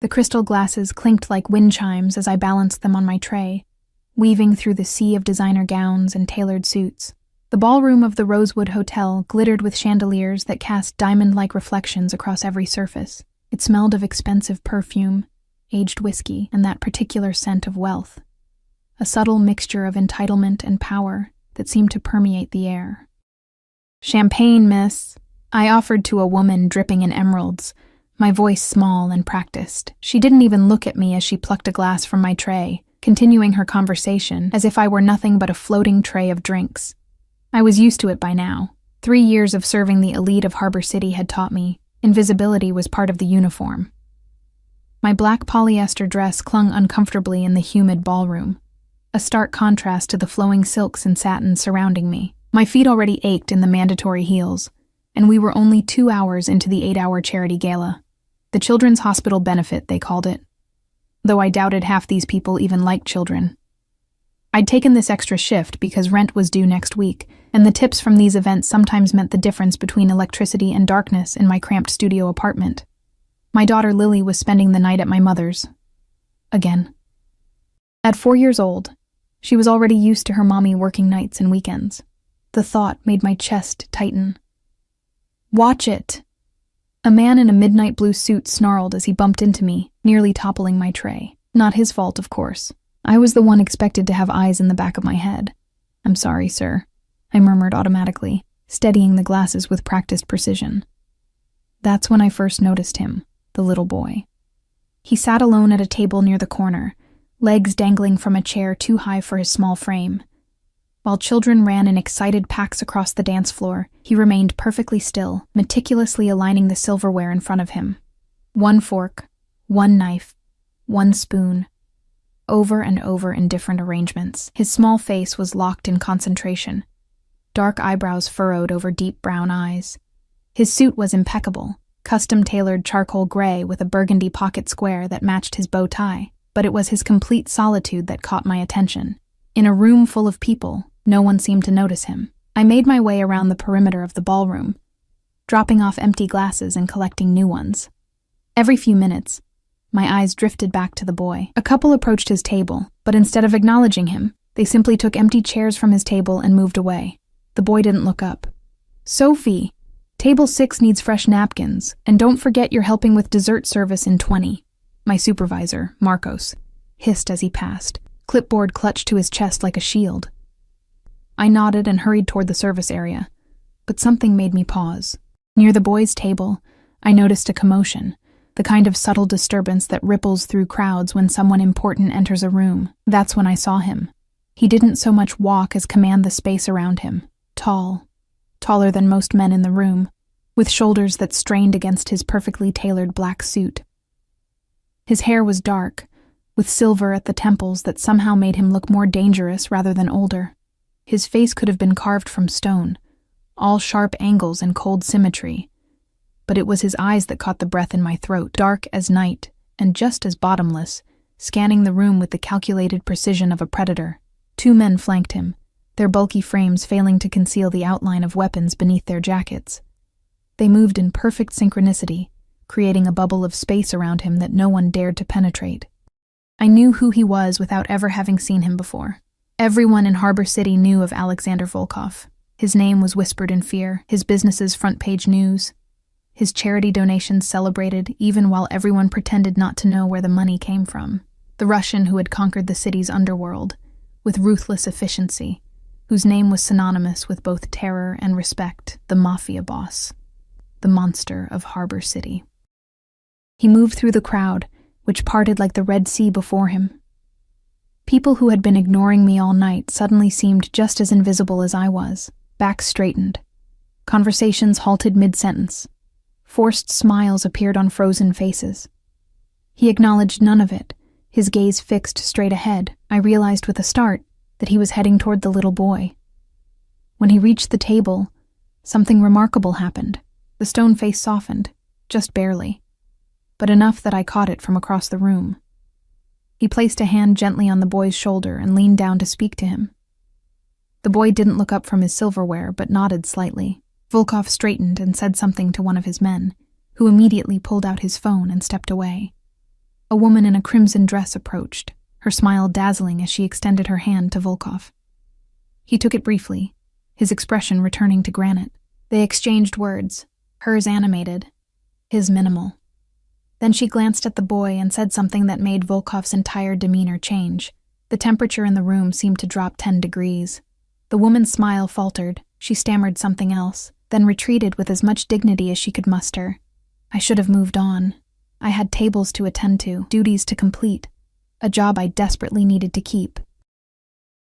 The crystal glasses clinked like wind chimes as I balanced them on my tray, weaving through the sea of designer gowns and tailored suits. The ballroom of the Rosewood Hotel glittered with chandeliers that cast diamond-like reflections across every surface. It smelled of expensive perfume, aged whiskey, and that particular scent of wealth. A subtle mixture of entitlement and power that seemed to permeate the air. "Champagne, miss," I offered to a woman dripping in emeralds, my voice small and practiced. She didn't even look at me as she plucked a glass from my tray, continuing her conversation as if I were nothing but a floating tray of drinks. I was used to it by now. 3 years of serving the elite of Harbor City had taught me invisibility was part of the uniform. My black polyester dress clung uncomfortably in the humid ballroom, a stark contrast to the flowing silks and satins surrounding me. My feet already ached in the mandatory heels, and we were only 2 hours into the 8-hour charity gala. The Children's Hospital Benefit, they called it, though I doubted half these people even liked children. I'd taken this extra shift because rent was due next week, and the tips from these events sometimes meant the difference between electricity and darkness in my cramped studio apartment. My daughter Lily was spending the night at my mother's. Again. At 4 years old, she was already used to her mommy working nights and weekends. The thought made my chest tighten. "Watch it!" A man in a midnight blue suit snarled as he bumped into me, nearly toppling my tray. Not his fault, of course. I was the one expected to have eyes in the back of my head. "I'm sorry, sir," I murmured automatically, steadying the glasses with practiced precision. That's when I first noticed him, the little boy. He sat alone at a table near the corner, legs dangling from a chair too high for his small frame. While children ran in excited packs across the dance floor, he remained perfectly still, meticulously aligning the silverware in front of him. 1 fork, 1 knife, 1 spoon, over and over in different arrangements. His small face was locked in concentration, dark eyebrows furrowed over deep brown eyes. His suit was impeccable, custom-tailored charcoal gray with a burgundy pocket square that matched his bow tie, but it was his complete solitude that caught my attention. In a room full of people, no one seemed to notice him. I made my way around the perimeter of the ballroom, dropping off empty glasses and collecting new ones. Every few minutes, my eyes drifted back to the boy. A couple approached his table, but instead of acknowledging him, they simply took empty chairs from his table and moved away. The boy didn't look up. "Sophie, table 6 needs fresh napkins, and don't forget you're helping with dessert service in 20. My supervisor, Marcos, hissed as he passed, clipboard clutched to his chest like a shield. I nodded and hurried toward the service area, but something made me pause. Near the boys' table, I noticed a commotion, the kind of subtle disturbance that ripples through crowds when someone important enters a room. That's when I saw him. He didn't so much walk as command the space around him. Tall, taller than most men in the room, with shoulders that strained against his perfectly tailored black suit. His hair was dark, with silver at the temples that somehow made him look more dangerous rather than older. His face could have been carved from stone, all sharp angles and cold symmetry, but it was his eyes that caught the breath in my throat, dark as night and just as bottomless, scanning the room with the calculated precision of a predator. 2 men flanked him, their bulky frames failing to conceal the outline of weapons beneath their jackets. They moved in perfect synchronicity, creating a bubble of space around him that no one dared to penetrate. I knew who he was without ever having seen him before. Everyone in Harbor City knew of Alexander Volkov. His name was whispered in fear, his business's front-page news, his charity donations celebrated even while everyone pretended not to know where the money came from. The Russian who had conquered the city's underworld, with ruthless efficiency, whose name was synonymous with both terror and respect, the Mafia boss, the monster of Harbor City. He moved through the crowd, which parted like the Red Sea before him. People who had been ignoring me all night suddenly seemed just as invisible as I was. Backs straightened. Conversations halted mid-sentence. Forced smiles appeared on frozen faces. He acknowledged none of it, his gaze fixed straight ahead. I realized with a start that he was heading toward the little boy. When he reached the table, something remarkable happened. The stone face softened, just barely, but enough that I caught it from across the room. He placed a hand gently on the boy's shoulder and leaned down to speak to him. The boy didn't look up from his silverware, but nodded slightly. Volkov straightened and said something to one of his men, who immediately pulled out his phone and stepped away. A woman in a crimson dress approached, her smile dazzling as she extended her hand to Volkov. He took it briefly, his expression returning to granite. They exchanged words, hers animated, his minimal. Then she glanced at the boy and said something that made Volkov's entire demeanor change. The temperature in the room seemed to drop 10 degrees. The woman's smile faltered, she stammered something else, then retreated with as much dignity as she could muster. I should have moved on. I had tables to attend to, duties to complete, a job I desperately needed to keep.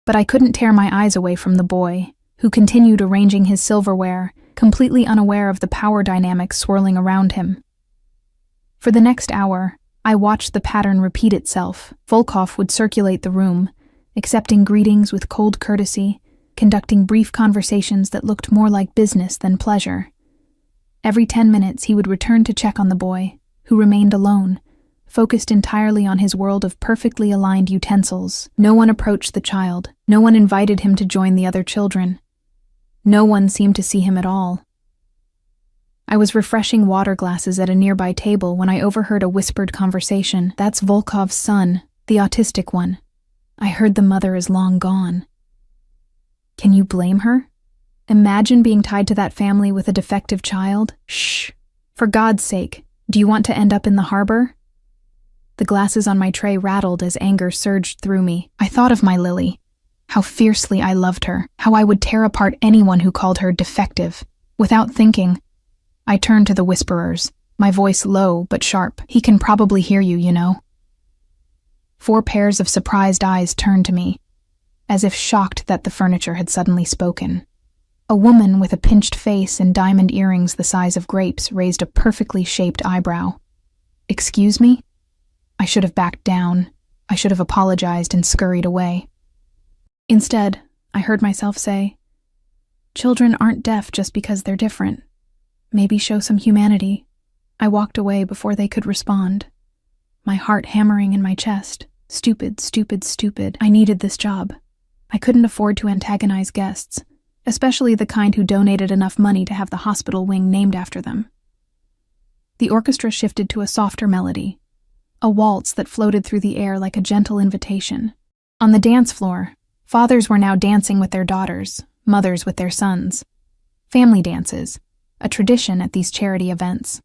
But I couldn't tear my eyes away from the boy, who continued arranging his silverware, completely unaware of the power dynamics swirling around him. For the next hour, I watched the pattern repeat itself. Volkov would circulate the room, accepting greetings with cold courtesy, conducting brief conversations that looked more like business than pleasure. Every 10 minutes he would return to check on the boy, who remained alone, focused entirely on his world of perfectly aligned utensils. No one approached the child. No one invited him to join the other children. No one seemed to see him at all. I was refreshing water glasses at a nearby table when I overheard a whispered conversation. "That's Volkov's son, the autistic one. I heard the mother is long gone." Can you blame her? Imagine being tied to that family with a defective child. Shh! For God's sake, do you want to end up in the harbor? The glasses on my tray rattled as anger surged through me. I thought of my Lily. How fiercely I loved her, how I would tear apart anyone who called her defective. Without thinking, I turned to the whisperers, my voice low but sharp. "He can probably hear you, you know." 4 pairs of surprised eyes turned to me, as if shocked that the furniture had suddenly spoken. A woman with a pinched face and diamond earrings the size of grapes raised a perfectly shaped eyebrow. "Excuse me?" I should have backed down. I should have apologized and scurried away. Instead, I heard myself say, "Children aren't deaf just because they're different. Maybe show some humanity." I walked away before they could respond, my heart hammering in my chest. Stupid, stupid, stupid. I needed this job. I couldn't afford to antagonize guests, especially the kind who donated enough money to have the hospital wing named after them. The orchestra shifted to a softer melody, a waltz that floated through the air like a gentle invitation. On the dance floor, fathers were now dancing with their daughters, mothers with their sons. Family dances, a tradition at these charity events.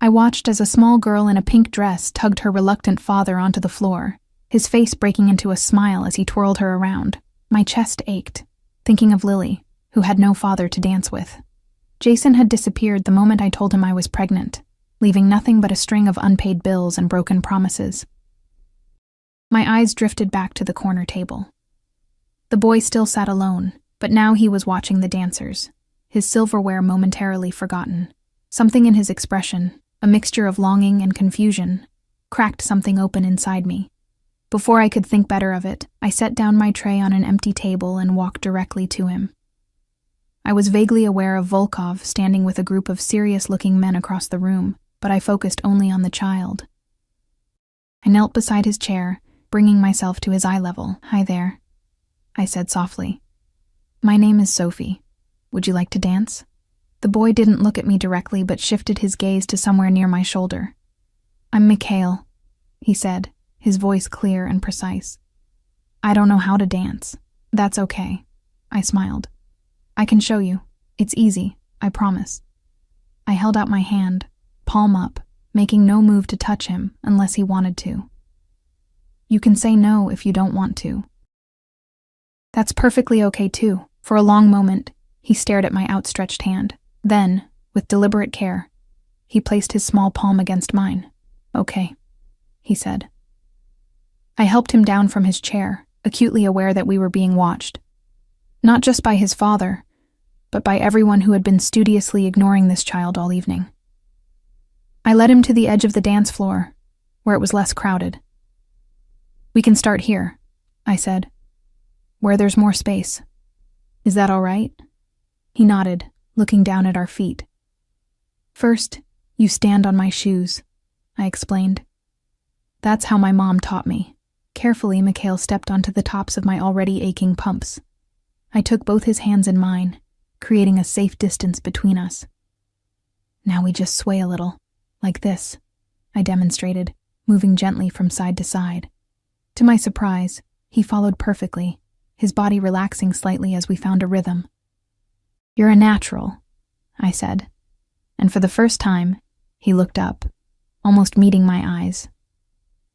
I watched as a small girl in a pink dress tugged her reluctant father onto the floor, his face breaking into a smile as he twirled her around. My chest ached, thinking of Lily, who had no father to dance with. Jason had disappeared the moment I told him I was pregnant, leaving nothing but a string of unpaid bills and broken promises. My eyes drifted back to the corner table. The boy still sat alone, but now he was watching the dancers, his silverware momentarily forgotten. Something in his expression, a mixture of longing and confusion, cracked something open inside me. Before I could think better of it, I set down my tray on an empty table and walked directly to him. I was vaguely aware of Volkov standing with a group of serious-looking men across the room, but I focused only on the child. I knelt beside his chair, bringing myself to his eye level. "Hi there," I said softly. "My name is Sophie. Would you like to dance?" The boy didn't look at me directly but shifted his gaze to somewhere near my shoulder. "I'm Mikhail," he said, his voice clear and precise. "I don't know how to dance." "That's okay," I smiled. "I can show you. It's easy, I promise." I held out my hand, palm up, making no move to touch him unless he wanted to. "You can say no if you don't want to." "That's perfectly okay too." For a long moment, he stared at my outstretched hand. Then, with deliberate care, he placed his small palm against mine. "Okay," he said. I helped him down from his chair, acutely aware that we were being watched. Not just by his father, but by everyone who had been studiously ignoring this child all evening. I led him to the edge of the dance floor, where it was less crowded. "We can start here," I said, "where there's more space. Is that all right?" He nodded, looking down at our feet. "First, you stand on my shoes," I explained. "That's how my mom taught me." Carefully, Mikhail stepped onto the tops of my already aching pumps. I took both his hands in mine, creating a safe distance between us. "Now we just sway a little, like this," I demonstrated, moving gently from side to side. To my surprise, he followed perfectly, his body relaxing slightly as we found a rhythm. "You're a natural," I said, and for the first time, he looked up, almost meeting my eyes.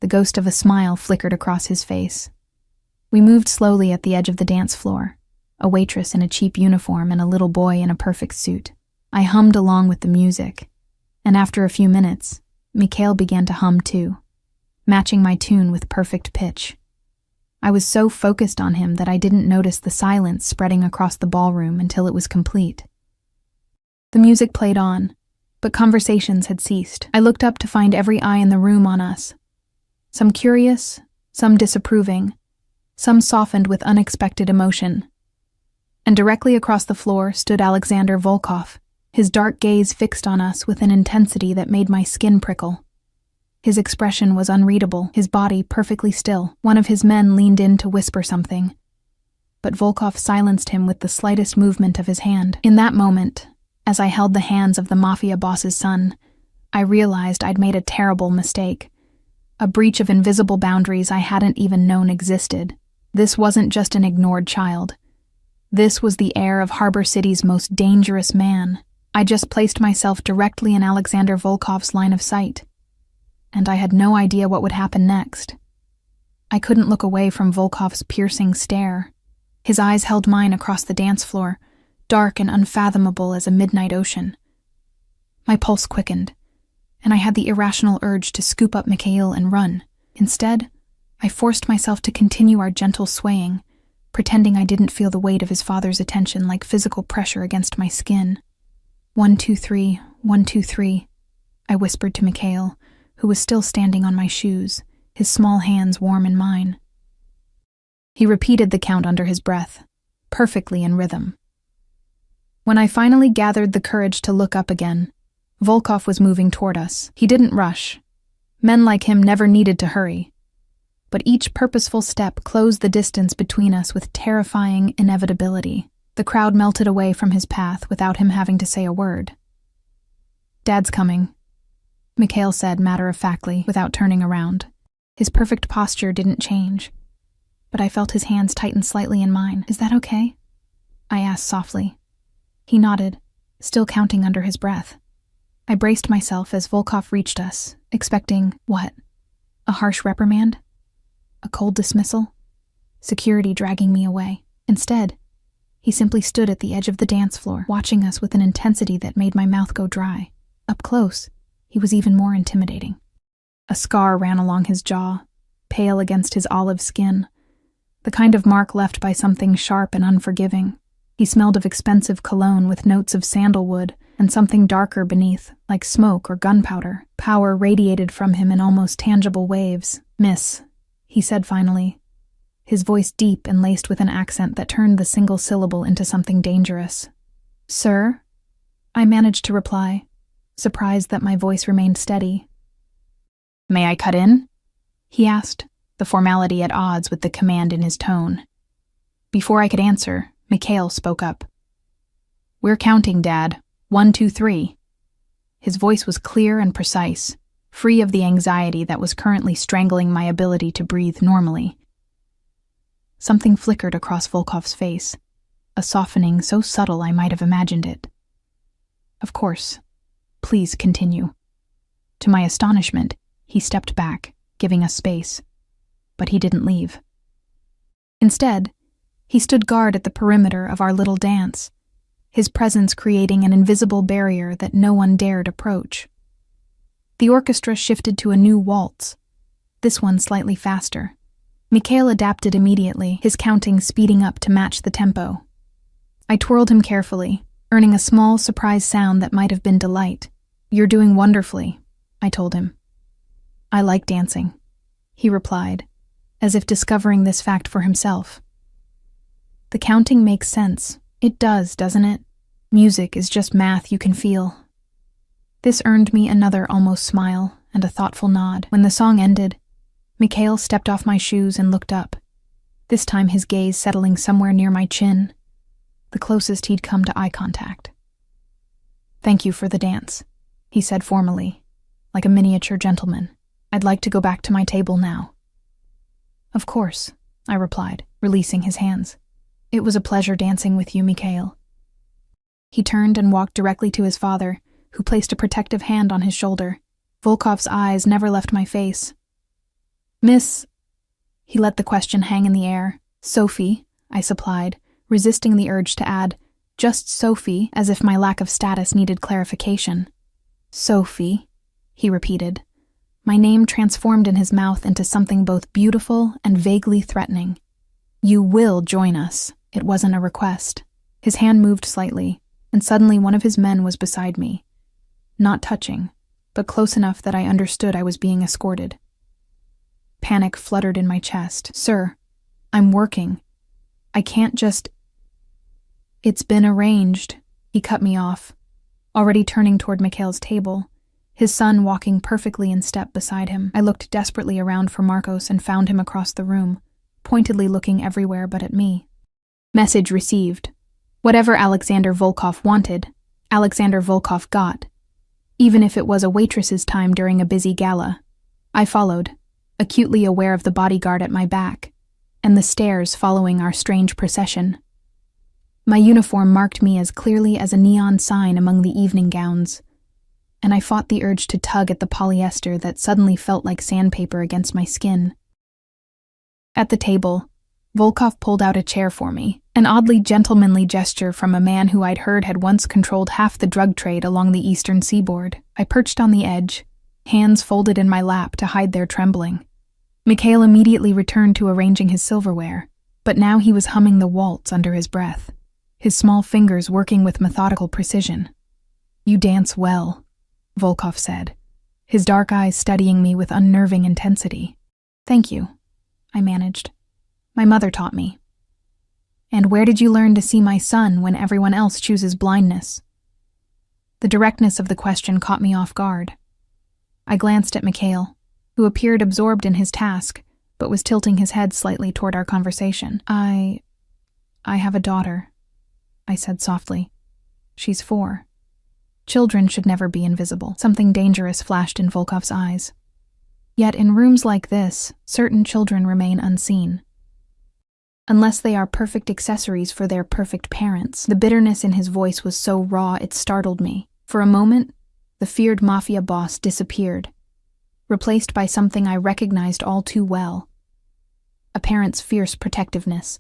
The ghost of a smile flickered across his face. We moved slowly at the edge of the dance floor, a waitress in a cheap uniform and a little boy in a perfect suit. I hummed along with the music, and after a few minutes, Mikhail began to hum too, matching my tune with perfect pitch. I was so focused on him that I didn't notice the silence spreading across the ballroom until it was complete. The music played on, but conversations had ceased. I looked up to find every eye in the room on us. Some curious, some disapproving, some softened with unexpected emotion. And directly across the floor stood Alexander Volkov, his dark gaze fixed on us with an intensity that made my skin prickle. His expression was unreadable, his body perfectly still. One of his men leaned in to whisper something, but Volkov silenced him with the slightest movement of his hand. In that moment, as I held the hands of the Mafia boss's son, I realized I'd made a terrible mistake. A breach of invisible boundaries I hadn't even known existed. This wasn't just an ignored child. This was the heir of Harbor City's most dangerous man. I just placed myself directly in Alexander Volkov's line of sight, and I had no idea what would happen next. I couldn't look away from Volkov's piercing stare. His eyes held mine across the dance floor, dark and unfathomable as a midnight ocean. My pulse quickened, and I had the irrational urge to scoop up Mikhail and run. Instead, I forced myself to continue our gentle swaying, pretending I didn't feel the weight of his father's attention like physical pressure against my skin. 1, 2, 3, 1, 2, 3, I whispered to Mikhail, who was still standing on my shoes, his small hands warm in mine. He repeated the count under his breath, perfectly in rhythm. When I finally gathered the courage to look up again, Volkov was moving toward us. He didn't rush. Men like him never needed to hurry. But each purposeful step closed the distance between us with terrifying inevitability. The crowd melted away from his path without him having to say a word. "Dad's coming," Mikhail said matter-of-factly without turning around. His perfect posture didn't change, but I felt his hands tighten slightly in mine. "Is that okay?" I asked softly. He nodded, still counting under his breath. I braced myself as Volkov reached us, expecting, what? A harsh reprimand? A cold dismissal? Security dragging me away. Instead, he simply stood at the edge of the dance floor, watching us with an intensity that made my mouth go dry. Up close, he was even more intimidating. A scar ran along his jaw, pale against his olive skin, the kind of mark left by something sharp and unforgiving. He smelled of expensive cologne with notes of sandalwood and something darker beneath, like smoke or gunpowder. Power radiated from him in almost tangible waves. "Miss," he said finally, his voice deep and laced with an accent that turned the single syllable into something dangerous. "Sir?" I managed to reply, surprised that my voice remained steady. "May I cut in?" he asked, the formality at odds with the command in his tone. Before I could answer, Mikhail spoke up. "We're counting, Dad. 1, 2, 3. His voice was clear and precise, free of the anxiety that was currently strangling my ability to breathe normally. Something flickered across Volkov's face, a softening so subtle I might have imagined it. "Of course. Please continue." To my astonishment, he stepped back, giving us space. But he didn't leave. Instead, he stood guard at the perimeter of our little dance, his presence creating an invisible barrier that no one dared approach. The orchestra shifted to a new waltz, this one slightly faster. Mikhail adapted immediately, his counting speeding up to match the tempo. I twirled him carefully, earning a small surprise sound that might have been delight. "You're doing wonderfully," I told him. "I like dancing," he replied, as if discovering this fact for himself. "The counting makes sense. It does, doesn't it? Music is just math you can feel." This earned me another almost smile and a thoughtful nod. When the song ended, Mikhail stepped off my shoes and looked up, this time his gaze settling somewhere near my chin, the closest he'd come to eye contact. "Thank you for the dance," he said formally, like a miniature gentleman. I'd like to go back to my table now. Of course, I replied, releasing his hands. It was a pleasure dancing with you, Mikhail. He turned and walked directly to his father, who placed a protective hand on his shoulder. Volkov's eyes never left my face. Miss... He let the question hang in the air. Sophie, I supplied, resisting the urge to add, just Sophie, as if my lack of status needed clarification. Sophie, he repeated. My name transformed in his mouth into something both beautiful and vaguely threatening. You will join us. It wasn't a request. His hand moved slightly, and suddenly one of his men was beside me. Not touching, but close enough that I understood I was being escorted. Panic fluttered in my chest. Sir, I'm working. I can't just... It's been arranged. He cut me off, already turning toward Mikhail's table, his son walking perfectly in step beside him. I looked desperately around for Marcos and found him across the room, pointedly looking everywhere but at me. Message received. Whatever Alexander Volkov wanted, Alexander Volkov got, even if it was a waitress's time during a busy gala. I followed, acutely aware of the bodyguard at my back, and the stairs following our strange procession. My uniform marked me as clearly as a neon sign among the evening gowns, and I fought the urge to tug at the polyester that suddenly felt like sandpaper against my skin. At the table, Volkov pulled out a chair for me, an oddly gentlemanly gesture from a man who I'd heard had once controlled half the drug trade along the eastern seaboard. I perched on the edge, hands folded in my lap to hide their trembling. Mikhail immediately returned to arranging his silverware, but now he was humming the waltz under his breath, his small fingers working with methodical precision. You dance well, Volkov said, his dark eyes studying me with unnerving intensity. Thank you, I managed. My mother taught me. And where did you learn to see my son when everyone else chooses blindness? The directness of the question caught me off guard. I glanced at Mikhail, who appeared absorbed in his task, but was tilting his head slightly toward our conversation. I have a daughter, I said softly. She's 4. Children should never be invisible. Something dangerous flashed in Volkov's eyes. Yet in rooms like this, certain children remain unseen. Unless they are perfect accessories for their perfect parents. The bitterness in his voice was so raw it startled me. For a moment, the feared Mafia boss disappeared, replaced by something I recognized all too well. A parent's fierce protectiveness.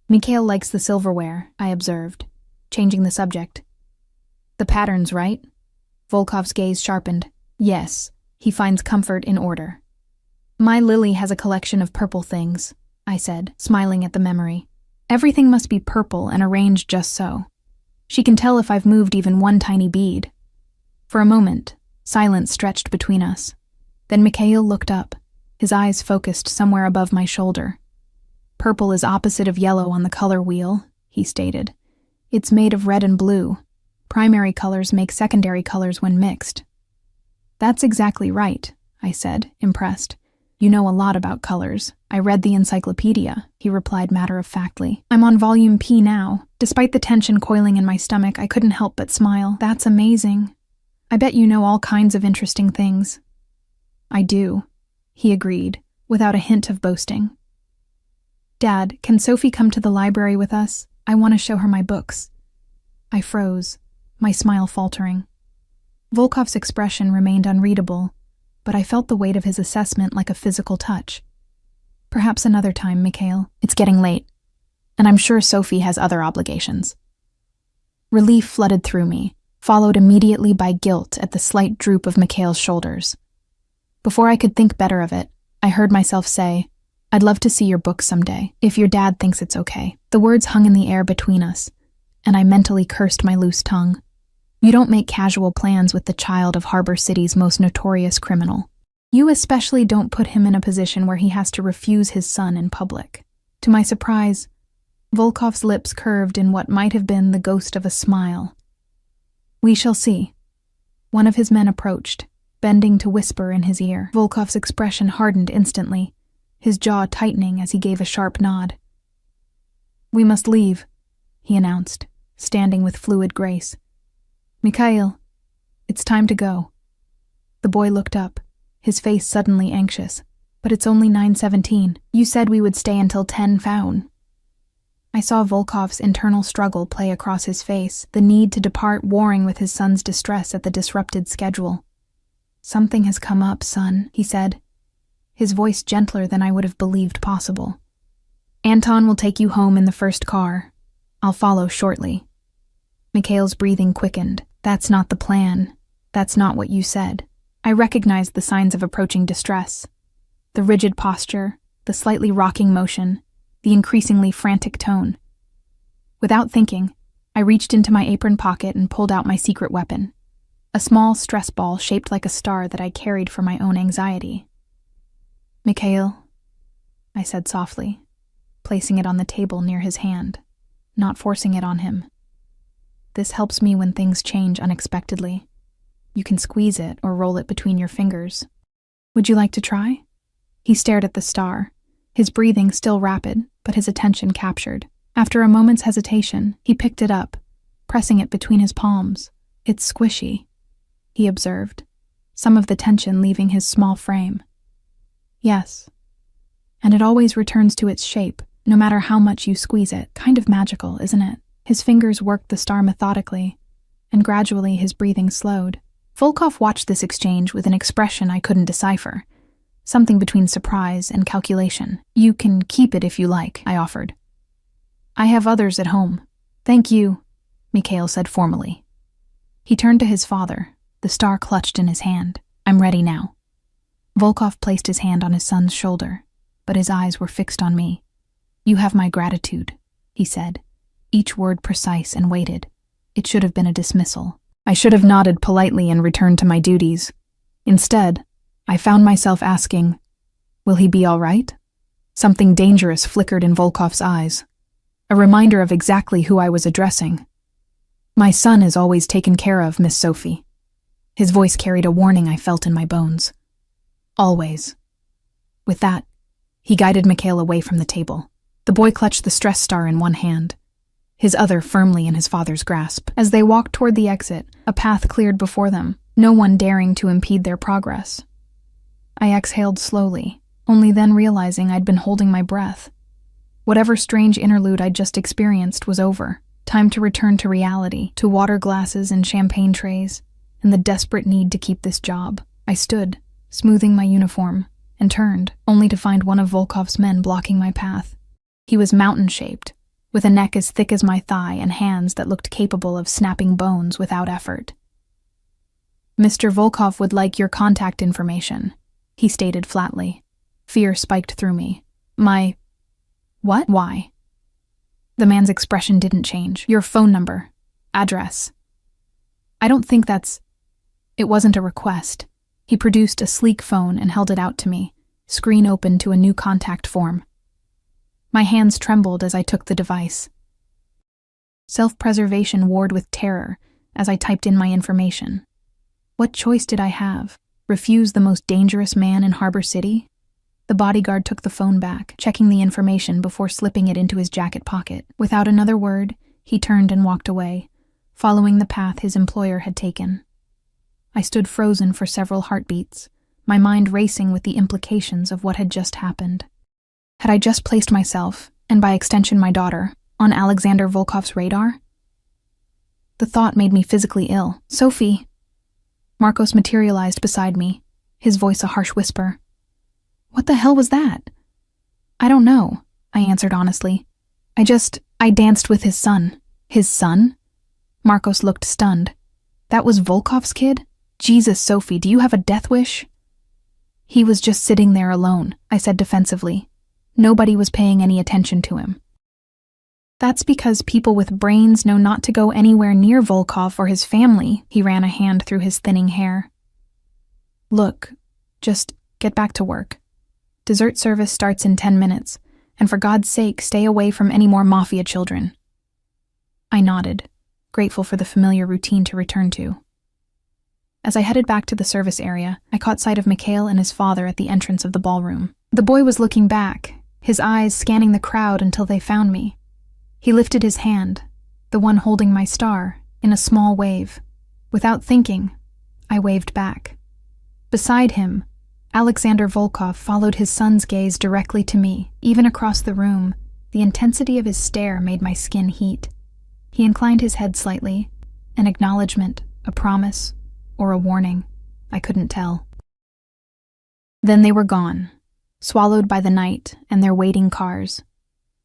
Mikhail likes the silverware, I observed, changing the subject. The pattern's right? Volkov's gaze sharpened. Yes, he finds comfort in order. My Lily has a collection of purple things, I said, smiling at the memory. Everything must be purple and arranged just so. She can tell if I've moved even one tiny bead. For a moment, silence stretched between us. Then Mikhail looked up, his eyes focused somewhere above my shoulder. Purple is opposite of yellow on the color wheel, he stated. It's made of red and blue. Primary colors make secondary colors when mixed. That's exactly right, I said, impressed. You know a lot about colors. I read the encyclopedia, he replied matter-of-factly. I'm on volume P now. Despite the tension coiling in my stomach, I couldn't help but smile. That's amazing. I bet you know all kinds of interesting things. I do, he agreed, without a hint of boasting. Dad, can Sophie come to the library with us? I want to show her my books. I froze, my smile faltering. Volkov's expression remained unreadable, but I felt the weight of his assessment like a physical touch. Perhaps another time, Mikhail. It's getting late, and I'm sure Sophie has other obligations. Relief flooded through me, followed immediately by guilt at the slight droop of Mikhail's shoulders. Before I could think better of it, I heard myself say, I'd love to see your books someday, if your dad thinks it's okay. The words hung in the air between us, and I mentally cursed my loose tongue. You don't make casual plans with the child of Harbor City's most notorious criminal. You especially don't put him in a position where he has to refuse his son in public. To my surprise, Volkov's lips curved in what might have been the ghost of a smile. We shall see. One of his men approached, bending to whisper in his ear. Volkov's expression hardened instantly, his jaw tightening as he gave a sharp nod. We must leave, he announced, standing with fluid grace. Mikhail, it's time to go. The boy looked up, his face suddenly anxious. But it's only 9:17. You said we would stay until 10 found. I saw Volkov's internal struggle play across his face, the need to depart warring with his son's distress at the disrupted schedule. Something has come up, son, he said, his voice gentler than I would have believed possible. Anton will take you home in the first car. I'll follow shortly. Mikhail's breathing quickened. That's not the plan. That's not what you said. I recognized the signs of approaching distress. The rigid posture, the slightly rocking motion, the increasingly frantic tone. Without thinking, I reached into my apron pocket and pulled out my secret weapon, a small stress ball shaped like a star that I carried for my own anxiety. Mikhail, I said softly, placing it on the table near his hand, not forcing it on him. This helps me when things change unexpectedly. You can squeeze it or roll it between your fingers. Would you like to try? He stared at the star, his breathing still rapid, but his attention captured. After a moment's hesitation, he picked it up, pressing it between his palms. It's squishy, he observed, some of the tension leaving his small frame. Yes. And it always returns to its shape, no matter how much you squeeze it. Kind of magical, isn't it? His fingers worked the star methodically, and gradually his breathing slowed. Volkov watched this exchange with an expression I couldn't decipher. Something between surprise and calculation. You can keep it if you like, I offered. I have others at home. Thank you, Mikhail said formally. He turned to his father, the star clutched in his hand. I'm ready now. Volkov placed his hand on his son's shoulder, but his eyes were fixed on me. You have my gratitude, he said, each word precise and weighted. It should have been a dismissal. I should have nodded politely and returned to my duties. Instead, I found myself asking, will he be all right? Something dangerous flickered in Volkov's eyes, a reminder of exactly who I was addressing. My son is always taken care of, Miss Sophie. His voice carried a warning I felt in my bones. Always. With that, he guided Mikhail away from the table. The boy clutched the stress star in one hand, his other firmly in his father's grasp. As they walked toward the exit, a path cleared before them, no one daring to impede their progress. I exhaled slowly, only then realizing I'd been holding my breath. Whatever strange interlude I'd just experienced was over. Time to return to reality, to water glasses and champagne trays, and the desperate need to keep this job. I stood, smoothing my uniform, and turned, only to find one of Volkov's men blocking my path. He was mountain-shaped, with a neck as thick as my thigh and hands that looked capable of snapping bones without effort. Mr. Volkov would like your contact information, he stated flatly. Fear spiked through me. My... What? Why? The man's expression didn't change. Your phone number. Address. I don't think that's... It wasn't a request. He produced a sleek phone and held it out to me, screen open to a new contact form. My hands trembled as I took the device. Self-preservation warred with terror as I typed in my information. What choice did I have? Refuse the most dangerous man in Harbor City? The bodyguard took the phone back, checking the information before slipping it into his jacket pocket. Without another word, he turned and walked away, following the path his employer had taken. I stood frozen for several heartbeats, my mind racing with the implications of what had just happened. Had I just placed myself, and by extension my daughter, on Alexander Volkov's radar? The thought made me physically ill. Sophie! Marcos materialized beside me, his voice a harsh whisper. What the hell was that? I don't know, I answered honestly. I danced with his son. His son? Marcos looked stunned. That was Volkov's kid? Jesus, Sophie, do you have a death wish? He was just sitting there alone, I said defensively. Nobody was paying any attention to him. That's because people with brains know not to go anywhere near Volkov or his family, he ran a hand through his thinning hair. Look, just get back to work. Dessert service starts in 10 minutes, and for God's sake, stay away from any more Mafia children. I nodded, grateful for the familiar routine to return to. As I headed back to the service area, I caught sight of Mikhail and his father at the entrance of the ballroom. The boy was looking back, his eyes scanning the crowd until they found me. He lifted his hand, the one holding my star, in a small wave. Without thinking, I waved back. Beside him, Alexander Volkov followed his son's gaze directly to me, even across the room. The intensity of his stare made my skin heat. He inclined his head slightly, an acknowledgement, a promise, or a warning. I couldn't tell. Then they were gone, swallowed by the night and their waiting cars,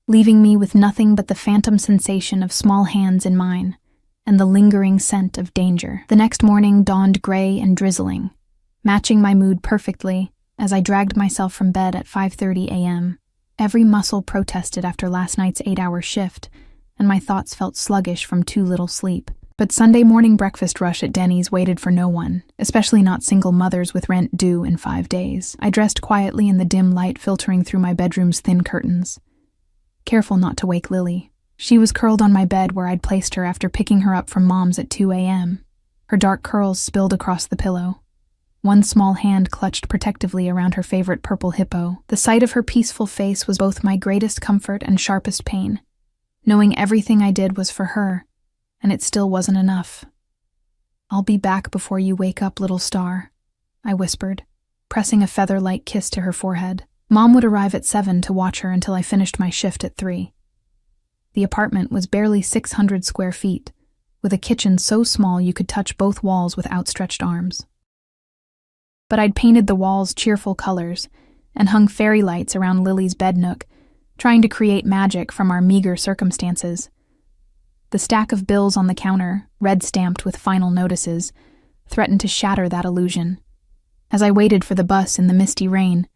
leaving me with nothing but the phantom sensation of small hands in mine and the lingering scent of danger. The next morning dawned gray and drizzling, matching my mood perfectly as I dragged myself from bed at 5:30 a.m. Every muscle protested after last night's 8-hour shift, and my thoughts felt sluggish from too little sleep. But Sunday morning breakfast rush at Denny's waited for no one, especially not single mothers with rent due in 5 days. I dressed quietly in the dim light filtering through my bedroom's thin curtains, careful not to wake Lily. She was curled on my bed where I'd placed her after picking her up from Mom's at 2 a.m. Her dark curls spilled across the pillow. One small hand clutched protectively around her favorite purple hippo. The sight of her peaceful face was both my greatest comfort and sharpest pain, knowing everything I did was for her, and it still wasn't enough. "I'll be back before you wake up, little star," I whispered, pressing a feather-like kiss to her forehead. Mom would arrive at 7 to watch her until I finished my shift at 3. The apartment was barely 600 square feet, with a kitchen so small you could touch both walls with outstretched arms. But I'd painted the walls cheerful colors and hung fairy lights around Lily's bed nook, trying to create magic from our meager circumstances. The stack of bills on the counter, red-stamped with final notices, threatened to shatter that illusion. As I waited for the bus in the misty rain,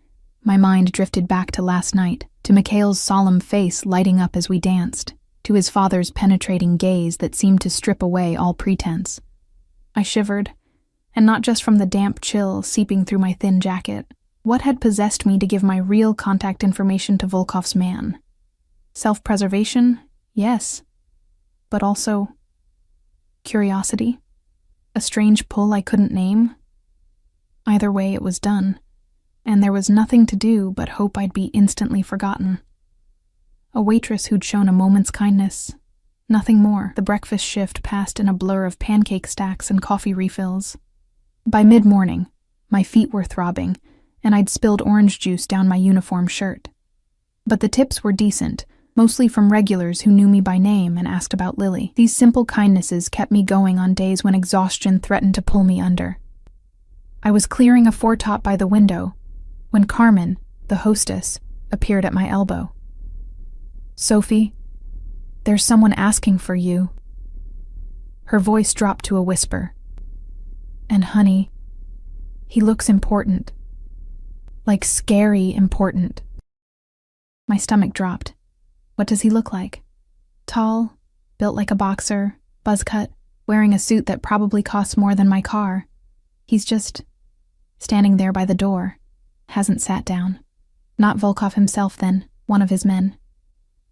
my mind drifted back to last night, to Mikhail's solemn face lighting up as we danced, to his father's penetrating gaze that seemed to strip away all pretense. I shivered, and not just from the damp chill seeping through my thin jacket. What had possessed me to give my real contact information to Volkov's man? Self-preservation? Yes. But also curiosity? A strange pull I couldn't name? Either way, it was done, and there was nothing to do but hope I'd be instantly forgotten. A waitress who'd shown a moment's kindness. Nothing more. The breakfast shift passed in a blur of pancake stacks and coffee refills. By mid-morning, my feet were throbbing, and I'd spilled orange juice down my uniform shirt. But the tips were decent, mostly from regulars who knew me by name and asked about Lily. These simple kindnesses kept me going on days when exhaustion threatened to pull me under. I was clearing a foretop by the window when Carmen, the hostess, appeared at my elbow. "Sophie, there's someone asking for you." Her voice dropped to a whisper. "And honey, he looks important. Like scary important." My stomach dropped. What does he look like? Tall, built like a boxer, buzz cut, wearing a suit that probably costs more than my car. He's just standing there by the door. Hasn't sat down. Not Volkov himself then, one of his men.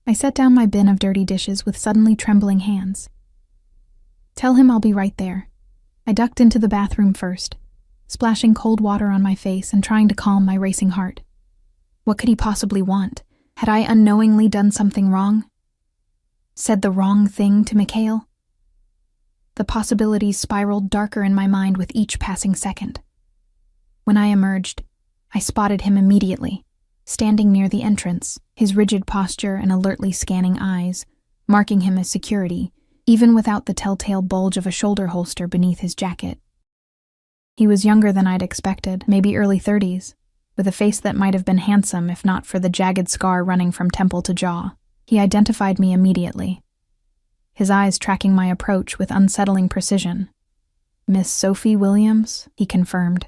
I set down my bin of dirty dishes with suddenly trembling hands. "Tell him I'll be right there." I ducked into the bathroom first, splashing cold water on my face and trying to calm my racing heart. What could he possibly want? Had I unknowingly done something wrong? Said the wrong thing to Mikhail? The possibilities spiraled darker in my mind with each passing second. When I emerged, I spotted him immediately, standing near the entrance, his rigid posture and alertly scanning eyes, marking him as security, even without the telltale bulge of a shoulder holster beneath his jacket. He was younger than I'd expected, maybe early 30s, with a face that might have been handsome if not for the jagged scar running from temple to jaw. He identified me immediately, his eyes tracking my approach with unsettling precision. "Miss Sophie Williams?" he confirmed,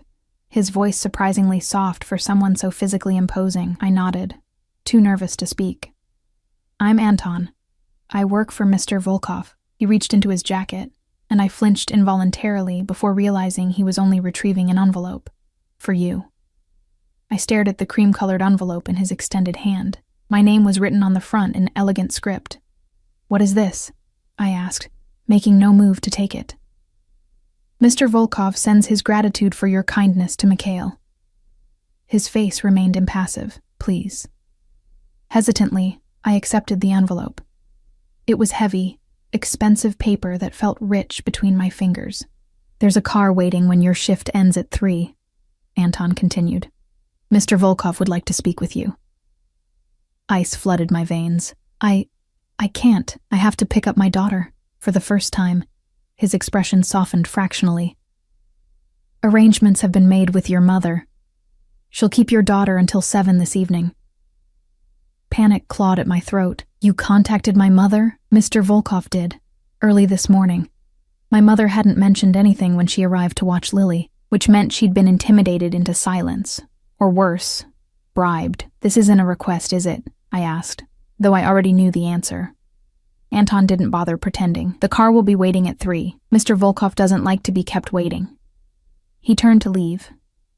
his voice surprisingly soft for someone so physically imposing. I nodded, too nervous to speak. "I'm Anton. I work for Mr. Volkov." He reached into his jacket, and I flinched involuntarily before realizing he was only retrieving an envelope. "For you." I stared at the cream-colored envelope in his extended hand. My name was written on the front in elegant script. "What is this?" I asked, making no move to take it. "Mr. Volkov sends his gratitude for your kindness to Mikhail." His face remained impassive. "Please." Hesitantly, I accepted the envelope. It was heavy, expensive paper that felt rich between my fingers. "There's a car waiting when your shift ends at 3, Anton continued. Mr. Volkov would like to speak with you. Ice flooded my veins. I can't. I have to pick up my daughter. For the first time, his expression softened fractionally. Arrangements have been made with your mother. She'll keep your daughter until 7 this evening. Panic clawed at my throat. You contacted my mother? Mr. Volkov did. Early this morning. My mother hadn't mentioned anything when she arrived to watch Lily, which meant she'd been intimidated into silence. Or worse, bribed. This isn't a request, is it? I asked, though I already knew the answer. Anton didn't bother pretending. The car will be waiting at 3. Mr. Volkov doesn't like to be kept waiting. He turned to leave,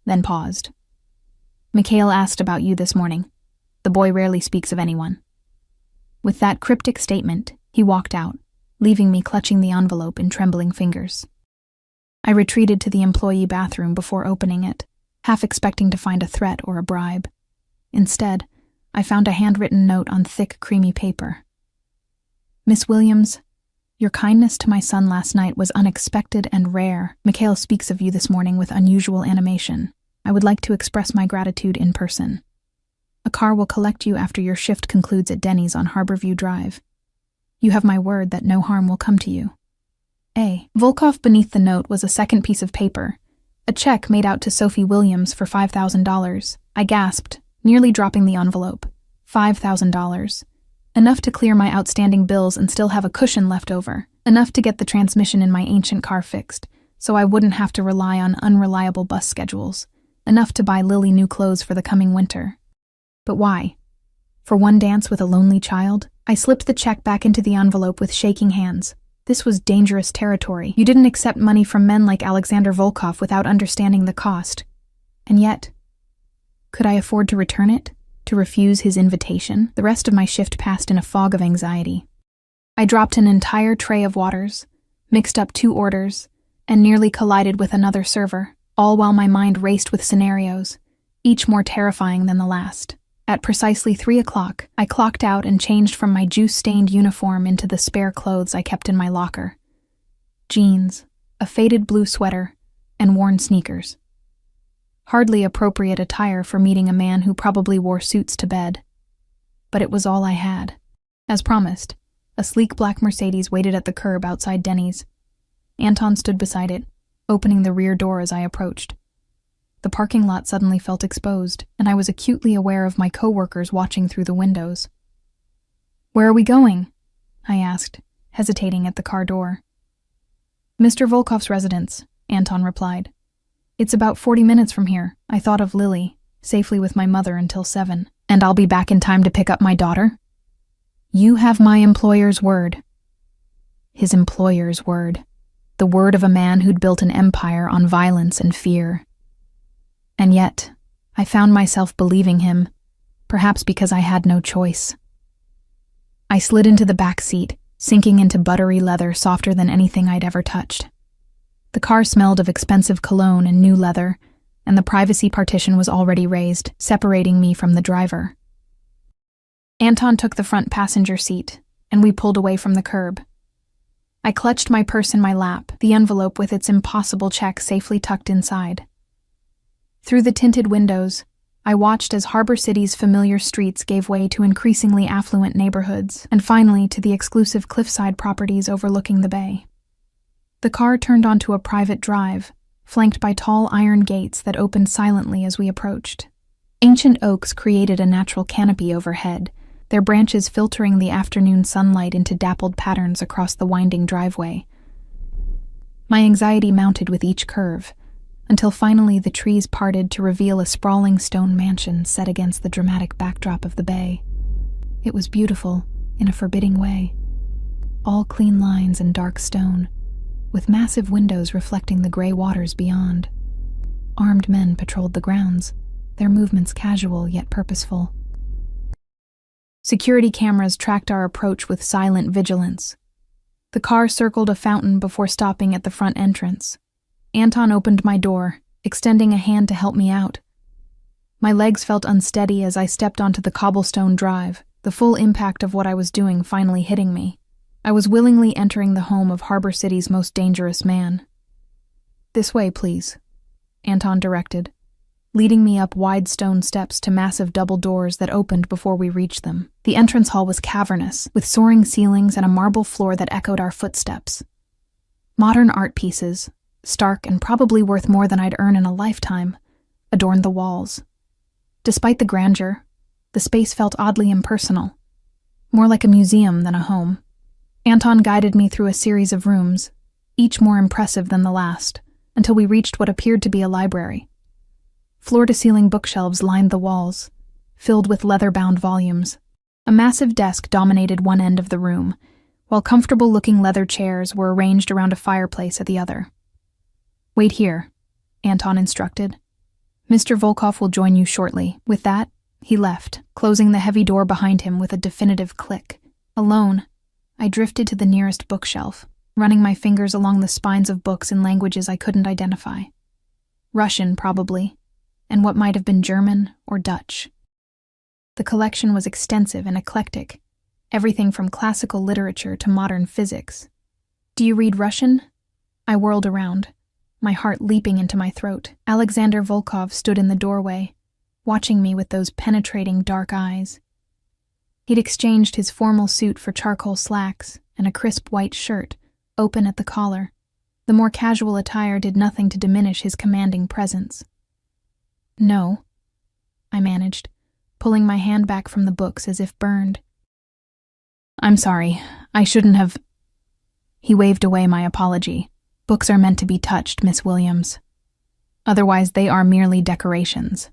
then paused. Mikhail asked about you this morning. The boy rarely speaks of anyone. With that cryptic statement, he walked out, leaving me clutching the envelope in trembling fingers. I retreated to the employee bathroom before opening it, half expecting to find a threat or a bribe. Instead, I found a handwritten note on thick, creamy paper. Miss Williams, your kindness to my son last night was unexpected and rare. Mikhail speaks of you this morning with unusual animation. I would like to express my gratitude in person. A car will collect you after your shift concludes at Denny's on Harborview Drive. You have my word that no harm will come to you. A. Volkov beneath the note was a second piece of paper, a check made out to Sophie Williams for $5,000. I gasped, nearly dropping the envelope. $5,000. Enough to clear my outstanding bills and still have a cushion left over. Enough to get the transmission in my ancient car fixed, so I wouldn't have to rely on unreliable bus schedules. Enough to buy Lily new clothes for the coming winter. But why? For one dance with a lonely child? I slipped the check back into the envelope with shaking hands. This was dangerous territory. You didn't accept money from men like Alexander Volkov without understanding the cost. And yet, could I afford to return it? To refuse his invitation? The rest of my shift passed in a fog of anxiety. I dropped an entire tray of waters, mixed up 2 orders, and nearly collided with another server, all while my mind raced with scenarios, each more terrifying than the last. At precisely 3 o'clock, I clocked out and changed from my juice-stained uniform into the spare clothes I kept in my locker. Jeans, a faded blue sweater, and worn sneakers. Hardly appropriate attire for meeting a man who probably wore suits to bed. But it was all I had. As promised, a sleek black Mercedes waited at the curb outside Denny's. Anton stood beside it, opening the rear door as I approached. The parking lot suddenly felt exposed, and I was acutely aware of my coworkers watching through the windows. "Where are we going?" I asked, hesitating at the car door. "Mr. Volkov's residence," Anton replied. "It's about 40 minutes from here. I thought of Lily, safely with my mother until 7. And I'll be back in time to pick up my daughter?" "You have my employer's word." His employer's word. The word of a man who'd built an empire on violence and fear. And yet, I found myself believing him, perhaps because I had no choice. I slid into the back seat, sinking into buttery leather softer than anything I'd ever touched. The car smelled of expensive cologne and new leather, and the privacy partition was already raised, separating me from the driver. Anton took the front passenger seat, and we pulled away from the curb. I clutched my purse in my lap, the envelope with its impossible check safely tucked inside. Through the tinted windows, I watched as Harbor City's familiar streets gave way to increasingly affluent neighborhoods, and finally to the exclusive cliffside properties overlooking the bay. The car turned onto a private drive, flanked by tall iron gates that opened silently as we approached. Ancient oaks created a natural canopy overhead, their branches filtering the afternoon sunlight into dappled patterns across the winding driveway. My anxiety mounted with each curve, until finally the trees parted to reveal a sprawling stone mansion set against the dramatic backdrop of the bay. It was beautiful, in a forbidding way. All clean lines and dark stone, with massive windows reflecting the gray waters beyond. Armed men patrolled the grounds, their movements casual yet purposeful. Security cameras tracked our approach with silent vigilance. The car circled a fountain before stopping at the front entrance. Anton opened my door, extending a hand to help me out. My legs felt unsteady as I stepped onto the cobblestone drive, the full impact of what I was doing finally hitting me. I was willingly entering the home of Harbor City's most dangerous man. "This way, please," Anton directed. leading me up wide stone steps to massive double doors that opened before we reached them. The entrance hall was cavernous, with soaring ceilings and a marble floor that echoed our footsteps. Modern art pieces, stark and probably worth more than I'd earn in a lifetime, adorned the walls. Despite the grandeur, the space felt oddly impersonal, more like a museum than a home. Anton guided me through a series of rooms, each more impressive than the last, until we reached what appeared to be a library. Floor-to-ceiling bookshelves lined the walls, filled with leather-bound volumes. A massive desk dominated one end of the room, while comfortable-looking leather chairs were arranged around a fireplace at the other. "Wait here," Anton instructed. "Mr. Volkov will join you shortly." With that, he left, closing the heavy door behind him with a definitive click. Alone, I drifted to the nearest bookshelf, running my fingers along the spines of books in languages I couldn't identify. Russian, probably, and what might have been German or Dutch. The collection was extensive and eclectic, everything from classical literature to modern physics. "Do you read Russian?" I whirled around, my heart leaping into my throat. Alexander Volkov stood in the doorway, watching me with those penetrating dark eyes. He'd exchanged his formal suit for charcoal slacks and a crisp white shirt, open at the collar. The more casual attire did nothing to diminish his commanding presence. "No," I managed, pulling my hand back from the books as if burned. "I'm sorry, I shouldn't have—" He waved away my apology. "Books are meant to be touched, Miss Williams. Otherwise they are merely decorations."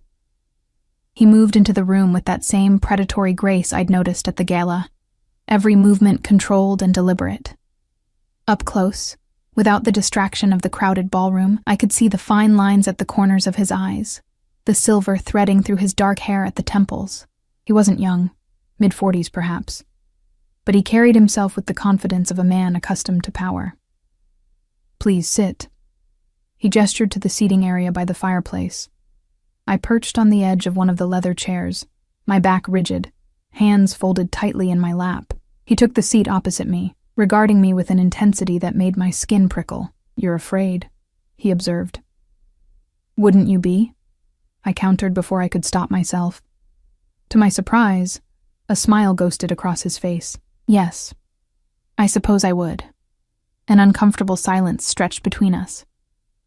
He moved into the room with that same predatory grace I'd noticed at the gala, every movement controlled and deliberate. Up close, without the distraction of the crowded ballroom, I could see the fine lines at the corners of his eyes, the silver threading through his dark hair at the temples. He wasn't young, mid-40s perhaps, but he carried himself with the confidence of a man accustomed to power. "Please sit." He gestured to the seating area by the fireplace. I perched on the edge of one of the leather chairs, my back rigid, hands folded tightly in my lap. He took the seat opposite me, regarding me with an intensity that made my skin prickle. "You're afraid," he observed. "Wouldn't you be?" I countered before I could stop myself. To my surprise, a smile ghosted across his face. "Yes, I suppose I would." An uncomfortable silence stretched between us.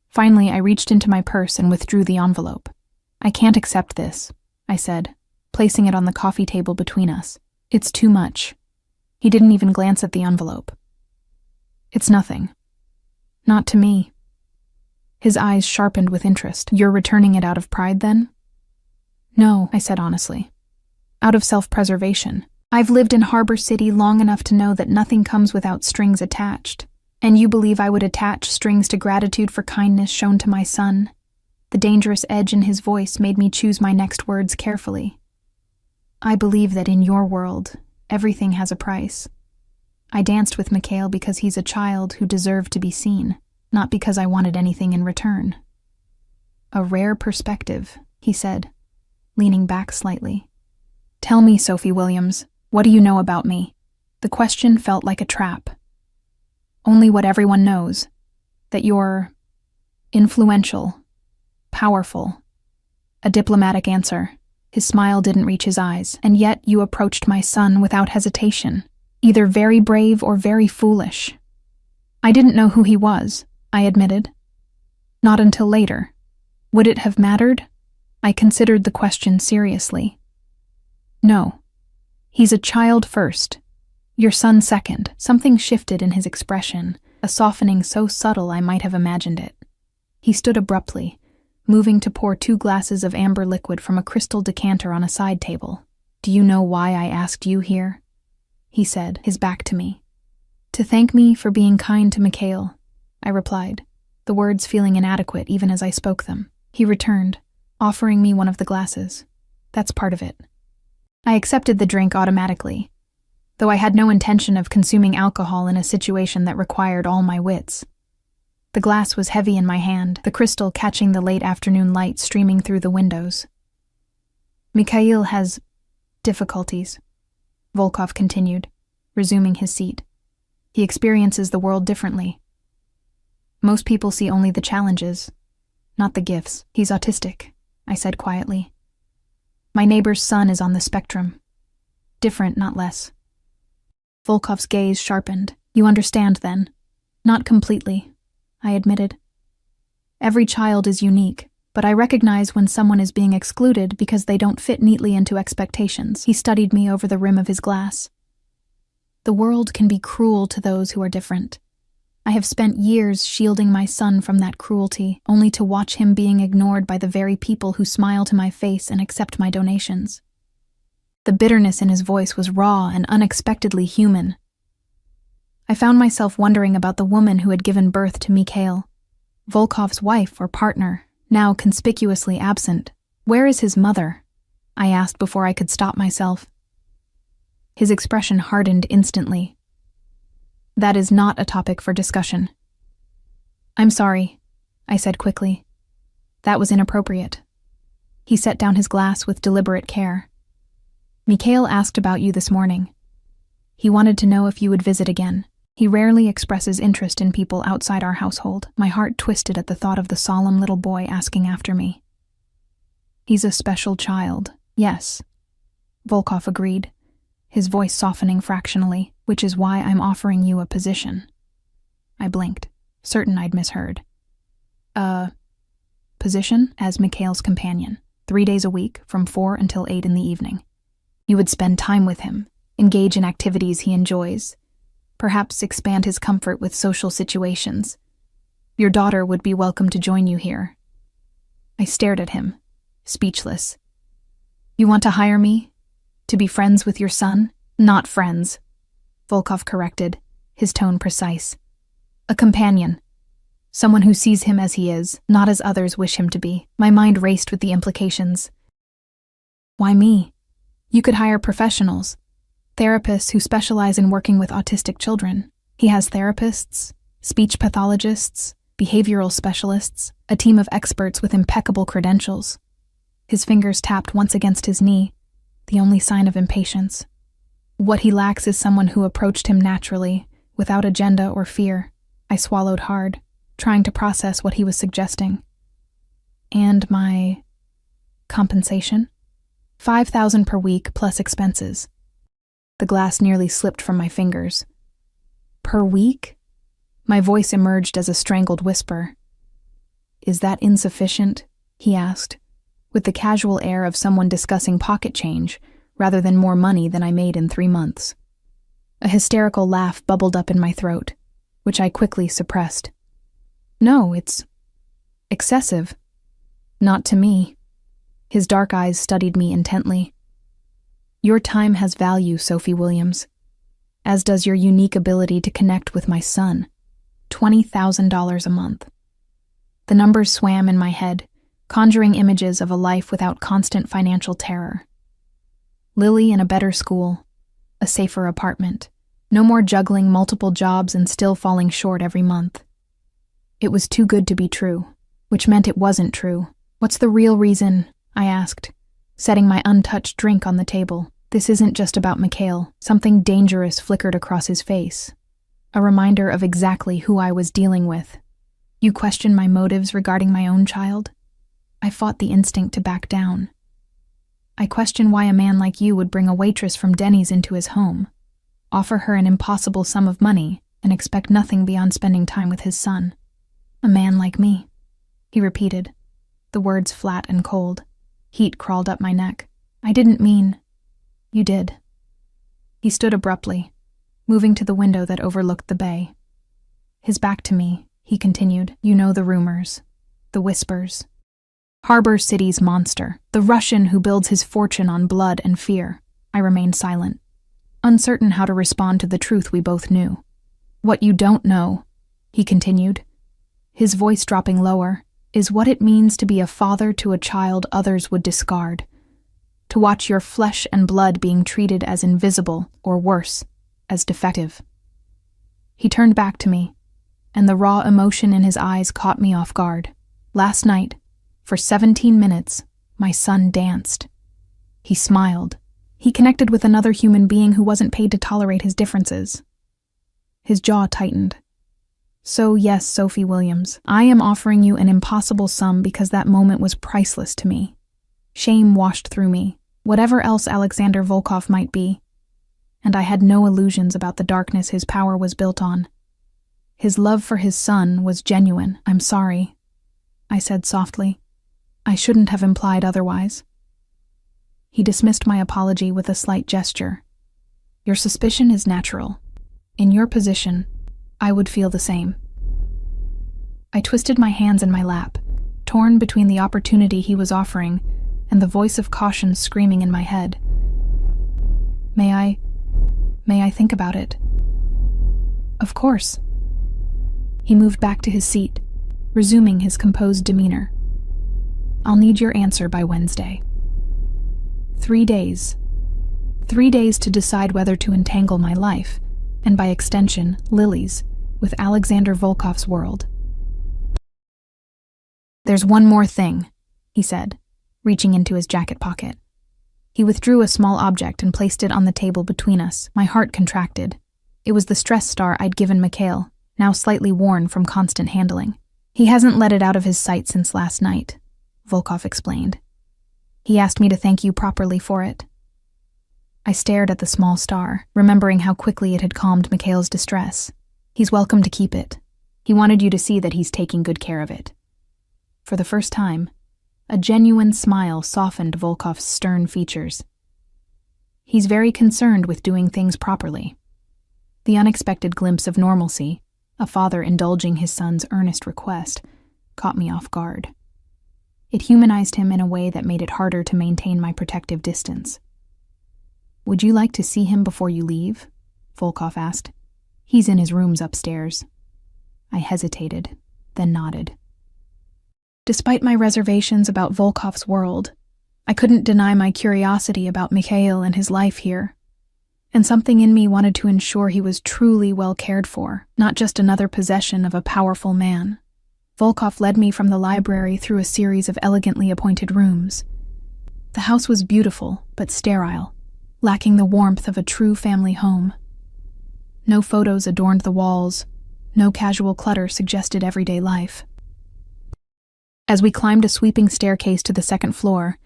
Finally, I reached into my purse and withdrew the envelope. "I can't accept this," I said, placing it on the coffee table between us. "It's too much." He didn't even glance at the envelope. "It's nothing. Not to me." His eyes sharpened with interest. "You're returning it out of pride, then?" "No," I said honestly. "Out of self-preservation. I've lived in Harbor City long enough to know that nothing comes without strings attached. And you believe I would attach strings to gratitude for kindness shown to my son?" The dangerous edge in his voice made me choose my next words carefully. "I believe that in your world, everything has a price. I danced with Mikhail because he's a child who deserved to be seen, not because I wanted anything in return." "A rare perspective," he said, leaning back slightly. "Tell me, Sophie Williams, what do you know about me?" The question felt like a trap. "Only what everyone knows, that you're influential, powerful." A diplomatic answer. His smile didn't reach his eyes. "And yet you approached my son without hesitation, either very brave or very foolish." "I didn't know who he was," I admitted. "Not until later." Would it have mattered? I considered the question seriously. "No. He's a child first. Your son second." Something shifted in his expression, a softening so subtle I might have imagined it. He stood abruptly, moving to pour 2 glasses of amber liquid from a crystal decanter on a side table. "Do you know why I asked you here?" he said, his back to me. "To thank me for being kind to Mikhail," I replied, the words feeling inadequate even as I spoke them. He returned, offering me one of the glasses. "That's part of it." I accepted the drink automatically, though I had no intention of consuming alcohol in a situation that required all my wits. The glass was heavy in my hand, the crystal catching the late afternoon light streaming through the windows. "Mikhail has difficulties," Volkov continued, resuming his seat. "He experiences the world differently. Most people see only the challenges, not the gifts. He's autistic, I said quietly. My neighbor's son is on the spectrum. Different, not less. Volkov's gaze sharpened. You understand, then? Not completely, I admitted. Every child is unique, but I recognize when someone is being excluded because they don't fit neatly into expectations. He studied me over the rim of his glass. The world can be cruel to those who are different. I have spent years shielding my son from that cruelty, only to watch him being ignored by the very people who smile to my face and accept my donations. The bitterness in his voice was raw and unexpectedly human. I found myself wondering about the woman who had given birth to Mikhail, Volkov's wife or partner, now conspicuously absent. Where is his mother? I asked before I could stop myself. His expression hardened instantly. That is not a topic for discussion. I'm sorry, I said quickly. That was inappropriate. He set down his glass with deliberate care. Mikhail asked about you this morning. He wanted to know if you would visit again. He rarely expresses interest in people outside our household. My heart twisted at the thought of the solemn little boy asking after me. He's a special child, yes, Volkov agreed, his voice softening fractionally, which is why I'm offering you a position. I blinked, certain I'd misheard. Position as Mikhail's companion, 3 days a week from 4 until 8 in the evening. You would spend time with him, engage in activities he enjoys, perhaps expand his comfort with social situations. Your daughter would be welcome to join you here. I stared at him, speechless. You want to hire me? To be friends with your son? Not friends, Volkov corrected, his tone precise. A companion. Someone who sees him as he is, not as others wish him to be. My mind raced with the implications. Why me? You could hire professionals, therapists who specialize in working with autistic children. He has therapists, speech pathologists, behavioral specialists, a team of experts with impeccable credentials. His fingers tapped once against his knee, the only sign of impatience. What he lacks is someone who approached him naturally, without agenda or fear. I swallowed hard, trying to process what he was suggesting. And my compensation? $5,000 per week plus expenses. The glass nearly slipped from my fingers. Per week? My voice emerged as a strangled whisper. Is that insufficient? He asked, with the casual air of someone discussing pocket change, rather than more money than I made in 3 months. A hysterical laugh bubbled up in my throat, which I quickly suppressed. No, it's excessive. Not to me. His dark eyes studied me intently. Your time has value, Sophie Williams, as does your unique ability to connect with my son. $20,000 a month. The numbers swam in my head, conjuring images of a life without constant financial terror. Lily in a better school, a safer apartment, no more juggling multiple jobs and still falling short every month. It was too good to be true, which meant it wasn't true. What's the real reason? I asked, setting my untouched drink on the table. This isn't just about Mikhail. Something dangerous flickered across his face, a reminder of exactly who I was dealing with. You question my motives regarding my own child? I fought the instinct to back down. I question why a man like you would bring a waitress from Denny's into his home, offer her an impossible sum of money, and expect nothing beyond spending time with his son. A man like me, he repeated, the words flat and cold. Heat crawled up my neck. I didn't mean... You did. He stood abruptly, moving to the window that overlooked the bay. His back to me, he continued. You know the rumors, the whispers. Harbor City's monster, the Russian who builds his fortune on blood and fear. I remained silent, uncertain how to respond to the truth we both knew. What you don't know, he continued, his voice dropping lower, is what it means to be a father to a child others would discard. To watch your flesh and blood being treated as invisible, or worse, as defective. He turned back to me, and the raw emotion in his eyes caught me off guard. Last night, for 17 minutes, my son danced. He smiled. He connected with another human being who wasn't paid to tolerate his differences. His jaw tightened. So yes, Sophie Williams, I am offering you an impossible sum because that moment was priceless to me. Shame washed through me, whatever else Alexander Volkov might be, and I had no illusions about the darkness his power was built on. His love for his son was genuine. I'm sorry, I said softly. I shouldn't have implied otherwise. He dismissed my apology with a slight gesture. Your suspicion is natural. In your position, I would feel the same. I twisted my hands in my lap, torn between the opportunity he was offering and the voice of caution screaming in my head. May I think about it? Of course. He moved back to his seat, resuming his composed demeanor. I'll need your answer by Wednesday. 3 days. 3 days to decide whether to entangle my life, and by extension, Lily's, with Alexander Volkov's world. There's one more thing, he said, reaching into his jacket pocket. He withdrew a small object and placed it on the table between us. My heart contracted. It was the stress star I'd given Mikhail, now slightly worn from constant handling. He hasn't let it out of his sight since last night, Volkov explained. He asked me to thank you properly for it. I stared at the small star, remembering how quickly it had calmed Mikhail's distress. He's welcome to keep it. He wanted you to see that he's taking good care of it. For the first time, a genuine smile softened Volkov's stern features. He's very concerned with doing things properly. The unexpected glimpse of normalcy, a father indulging his son's earnest request, caught me off guard. It humanized him in a way that made it harder to maintain my protective distance. Would you like to see him before you leave? Volkov asked. He's in his rooms upstairs. I hesitated, then nodded. Despite my reservations about Volkov's world, I couldn't deny my curiosity about Mikhail and his life here, and something in me wanted to ensure he was truly well cared for, not just another possession of a powerful man. Volkov led me from the library through a series of elegantly appointed rooms. The house was beautiful, but sterile, lacking the warmth of a true family home. No photos adorned the walls, no casual clutter suggested everyday life. As we climbed a sweeping staircase to the second floor,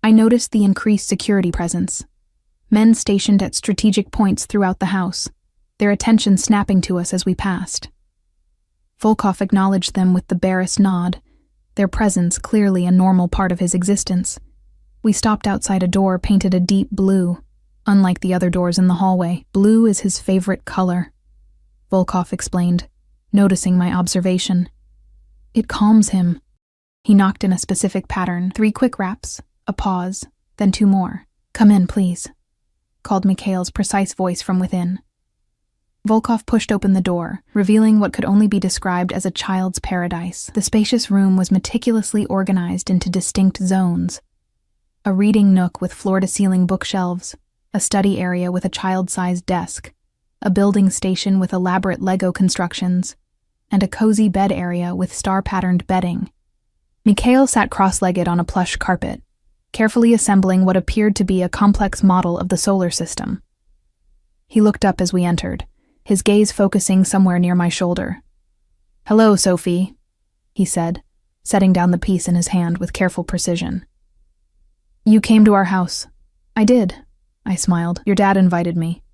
I noticed the increased security presence. Men stationed at strategic points throughout the house, their attention snapping to us as we passed. Volkov acknowledged them with the barest nod, their presence clearly a normal part of his existence. We stopped outside a door painted a deep blue. Unlike the other doors in the hallway, blue is his favorite color, Volkov explained, noticing my observation. It calms him. He knocked in a specific pattern, 3 quick raps, a pause, then 2 more. Come in, please, called Mikhail's precise voice from within. Volkov pushed open the door, revealing what could only be described as a child's paradise. The spacious room was meticulously organized into distinct zones. A reading nook with floor-to-ceiling bookshelves, a study area with a child-sized desk, a building station with elaborate Lego constructions, and a cozy bed area with star-patterned bedding. Mikhail sat cross-legged on a plush carpet, carefully assembling what appeared to be a complex model of the solar system. He looked up as we entered, his gaze focusing somewhere near my shoulder. "Hello, Sophie," he said, setting down the piece in his hand with careful precision. "You came to our house." "I did," I smiled. "Your dad invited me.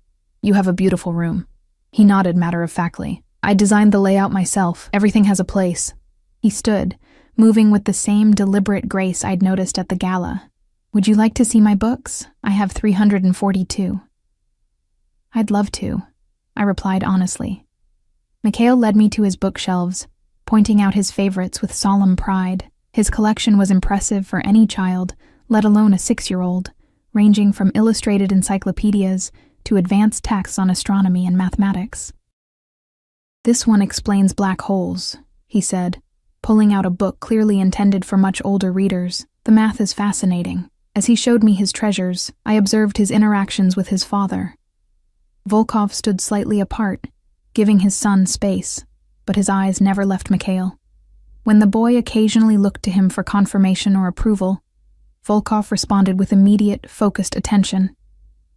You have a beautiful room." He nodded matter-of-factly. "I designed the layout myself. Everything has a place." He stood, moving with the same deliberate grace I'd noticed at the gala. "Would you like to see my books? I have 342. "I'd love to," I replied honestly. Mikhail led me to his bookshelves, pointing out his favorites with solemn pride. His collection was impressive for any child, let alone a 6-year-old, ranging from illustrated encyclopedias to advanced texts on astronomy and mathematics. "This one explains black holes," he said, pulling out a book clearly intended for much older readers. "The math is fascinating." As he showed me his treasures, I observed his interactions with his father. Volkov stood slightly apart, giving his son space, but his eyes never left Mikhail. When the boy occasionally looked to him for confirmation or approval, Volkov responded with immediate, focused attention.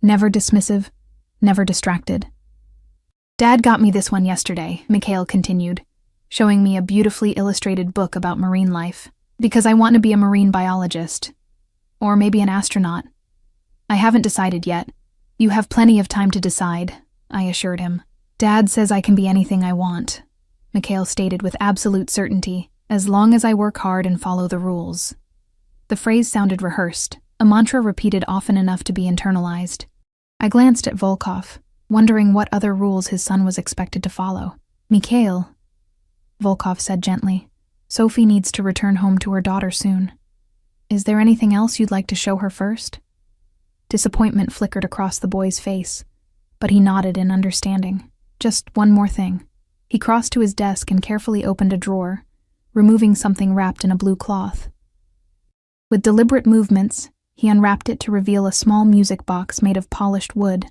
Never dismissive, never distracted. "Dad got me this one yesterday," Mikhail continued, showing me a beautifully illustrated book about marine life. Because I want to be a marine biologist. Or maybe an astronaut. I haven't decided yet. You have plenty of time to decide, I assured him. Dad says I can be anything I want, Mikhail stated with absolute certainty, as long as I work hard and follow the rules. The phrase sounded rehearsed, a mantra repeated often enough to be internalized. I glanced at Volkov, wondering what other rules his son was expected to follow. Mikhail, Volkov said gently, Sophie needs to return home to her daughter soon. Is there anything else you'd like to show her first? Disappointment flickered across the boy's face, but he nodded in understanding. Just one more thing. He crossed to his desk and carefully opened a drawer, removing something wrapped in a blue cloth. With deliberate movements, he unwrapped it to reveal a small music box made of polished wood.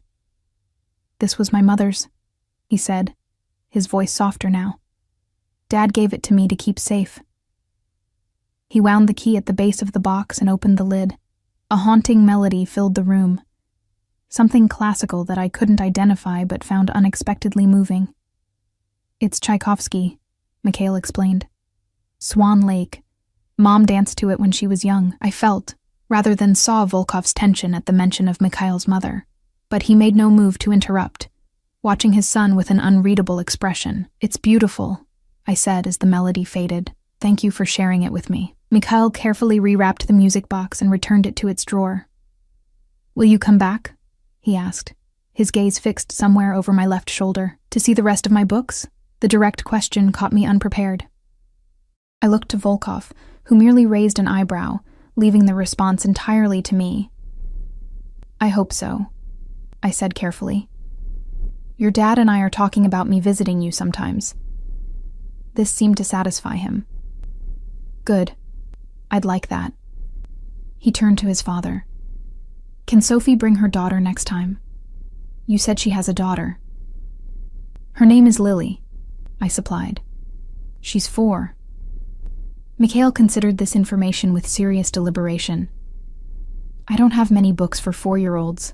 This was my mother's, he said, his voice softer now. Dad gave it to me to keep safe. He wound the key at the base of the box and opened the lid. A haunting melody filled the room. Something classical that I couldn't identify but found unexpectedly moving. It's Tchaikovsky, Mikhail explained. Swan Lake. Mom danced to it when she was young, I felt, rather than saw Volkov's tension at the mention of Mikhail's mother. But he made no move to interrupt, watching his son with an unreadable expression. It's beautiful, I said as the melody faded. Thank you for sharing it with me. Mikhail carefully rewrapped the music box and returned it to its drawer. Will you come back? He asked, his gaze fixed somewhere over my left shoulder. To see the rest of my books? The direct question caught me unprepared. I looked to Volkov, who merely raised an eyebrow, leaving the response entirely to me. I hope so, I said carefully. Your dad and I are talking about me visiting you sometimes. This seemed to satisfy him. Good. I'd like that. He turned to his father. Can Sophie bring her daughter next time? You said she has a daughter. Her name is Lily, I supplied. She's 4. Mikhail considered this information with serious deliberation. I don't have many books for 4-year-olds.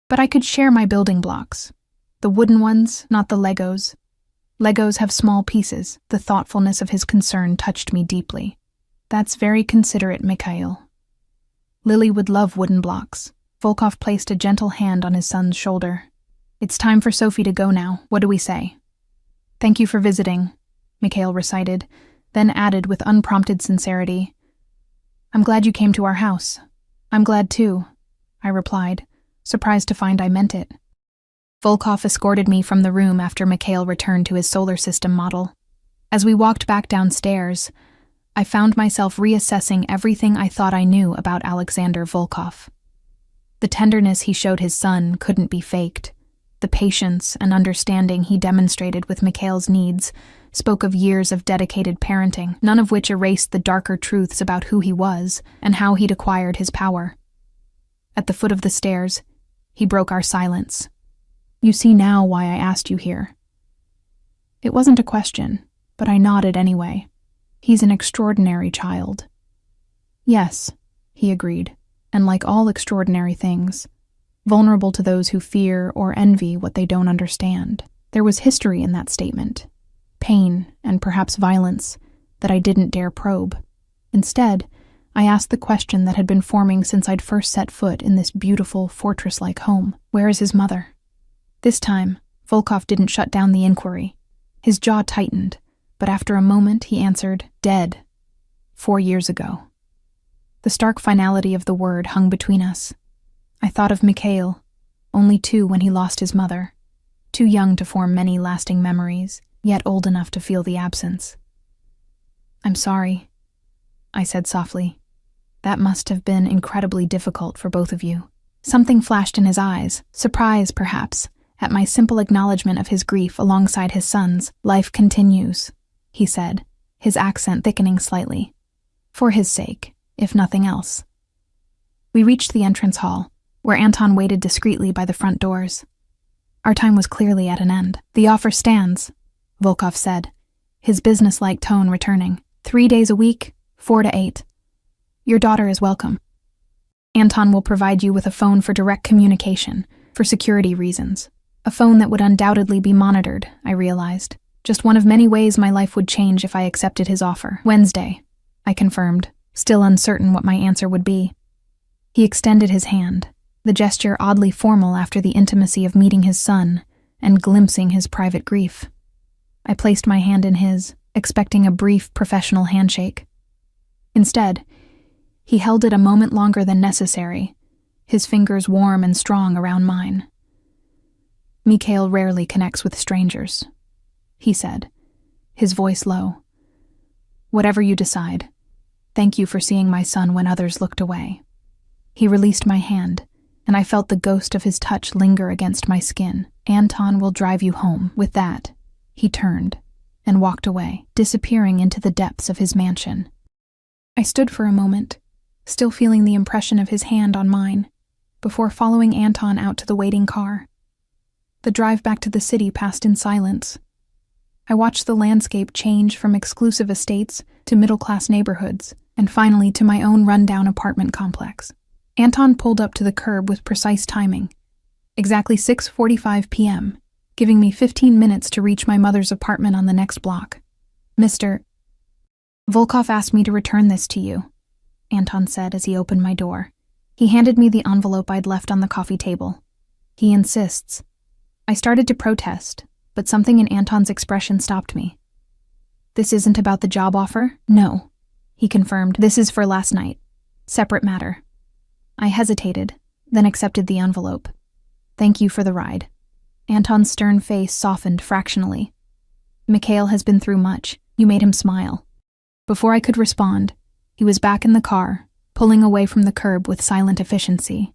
But I could share my building blocks. The wooden ones, not the Legos. Legos have small pieces. The thoughtfulness of his concern touched me deeply. That's very considerate, Mikhail. Lily would love wooden blocks. Volkov placed a gentle hand on his son's shoulder. It's time for Sophie to go now. What do we say? Thank you for visiting, Mikhail recited, then added with unprompted sincerity. I'm glad you came to our house. I'm glad too, I replied, surprised to find I meant it. Volkov escorted me from the room after Mikhail returned to his solar system model. As we walked back downstairs, I found myself reassessing everything I thought I knew about Alexander Volkov. The tenderness he showed his son couldn't be faked. The patience and understanding he demonstrated with Mikhail's needs spoke of years of dedicated parenting, none of which erased the darker truths about who he was and how he'd acquired his power. At the foot of the stairs, he broke our silence. You see now why I asked you here. It wasn't a question, but I nodded anyway. He's an extraordinary child. Yes, he agreed, and like all extraordinary things, vulnerable to those who fear or envy what they don't understand. There was history in that statement, pain and perhaps violence that I didn't dare probe. Instead, I asked the question that had been forming since I'd first set foot in this beautiful, fortress-like home. Where is his mother? This time, Volkov didn't shut down the inquiry. His jaw tightened, but after a moment he answered, dead, 4 years ago. The stark finality of the word hung between us. I thought of Mikhail, only 2 when he lost his mother, too young to form many lasting memories, yet old enough to feel the absence. I'm sorry, I said softly. That must have been incredibly difficult for both of you. Something flashed in his eyes, surprise perhaps, at my simple acknowledgement of his grief alongside his son's. Life continues, he said, his accent thickening slightly. For his sake, if nothing else. We reached the entrance hall, where Anton waited discreetly by the front doors. Our time was clearly at an end. The offer stands, Volkov said, his business-like tone returning. 3 days a week, 4 to 8. Your daughter is welcome. Anton will provide you with a phone for direct communication, for security reasons. A phone that would undoubtedly be monitored, I realized, Just one of many ways my life would change if I accepted his offer. Wednesday, I confirmed, still uncertain what my answer would be. He extended his hand, the gesture oddly formal after the intimacy of meeting his son and glimpsing his private grief. I placed my hand in his, expecting a brief professional handshake. Instead, he held it a moment longer than necessary, his fingers warm and strong around mine. "Mikhail rarely connects with strangers," he said, his voice low. "Whatever you decide, thank you for seeing my son when others looked away." He released my hand, and I felt the ghost of his touch linger against my skin. "Anton will drive you home." With that, he turned and walked away, disappearing into the depths of his mansion. I stood for a moment, still feeling the impression of his hand on mine, before following Anton out to the waiting car. The drive back to the city passed in silence. I watched the landscape change from exclusive estates to middle-class neighborhoods, and finally to my own rundown apartment complex. Anton pulled up to the curb with precise timing, exactly 6:45 p.m., giving me 15 minutes to reach my mother's apartment on the next block. "Mr. Volkov asked me to return this to you," Anton said as he opened my door. He handed me the envelope I'd left on the coffee table. "He insists." I started to protest, but something in Anton's expression stopped me. "This isn't about the job offer?" "No," he confirmed. "This is for last night. Separate matter." I hesitated, then accepted the envelope. "Thank you for the ride." Anton's stern face softened fractionally. "Mikhail has been through much. You made him smile." Before I could respond, he was back in the car, pulling away from the curb with silent efficiency.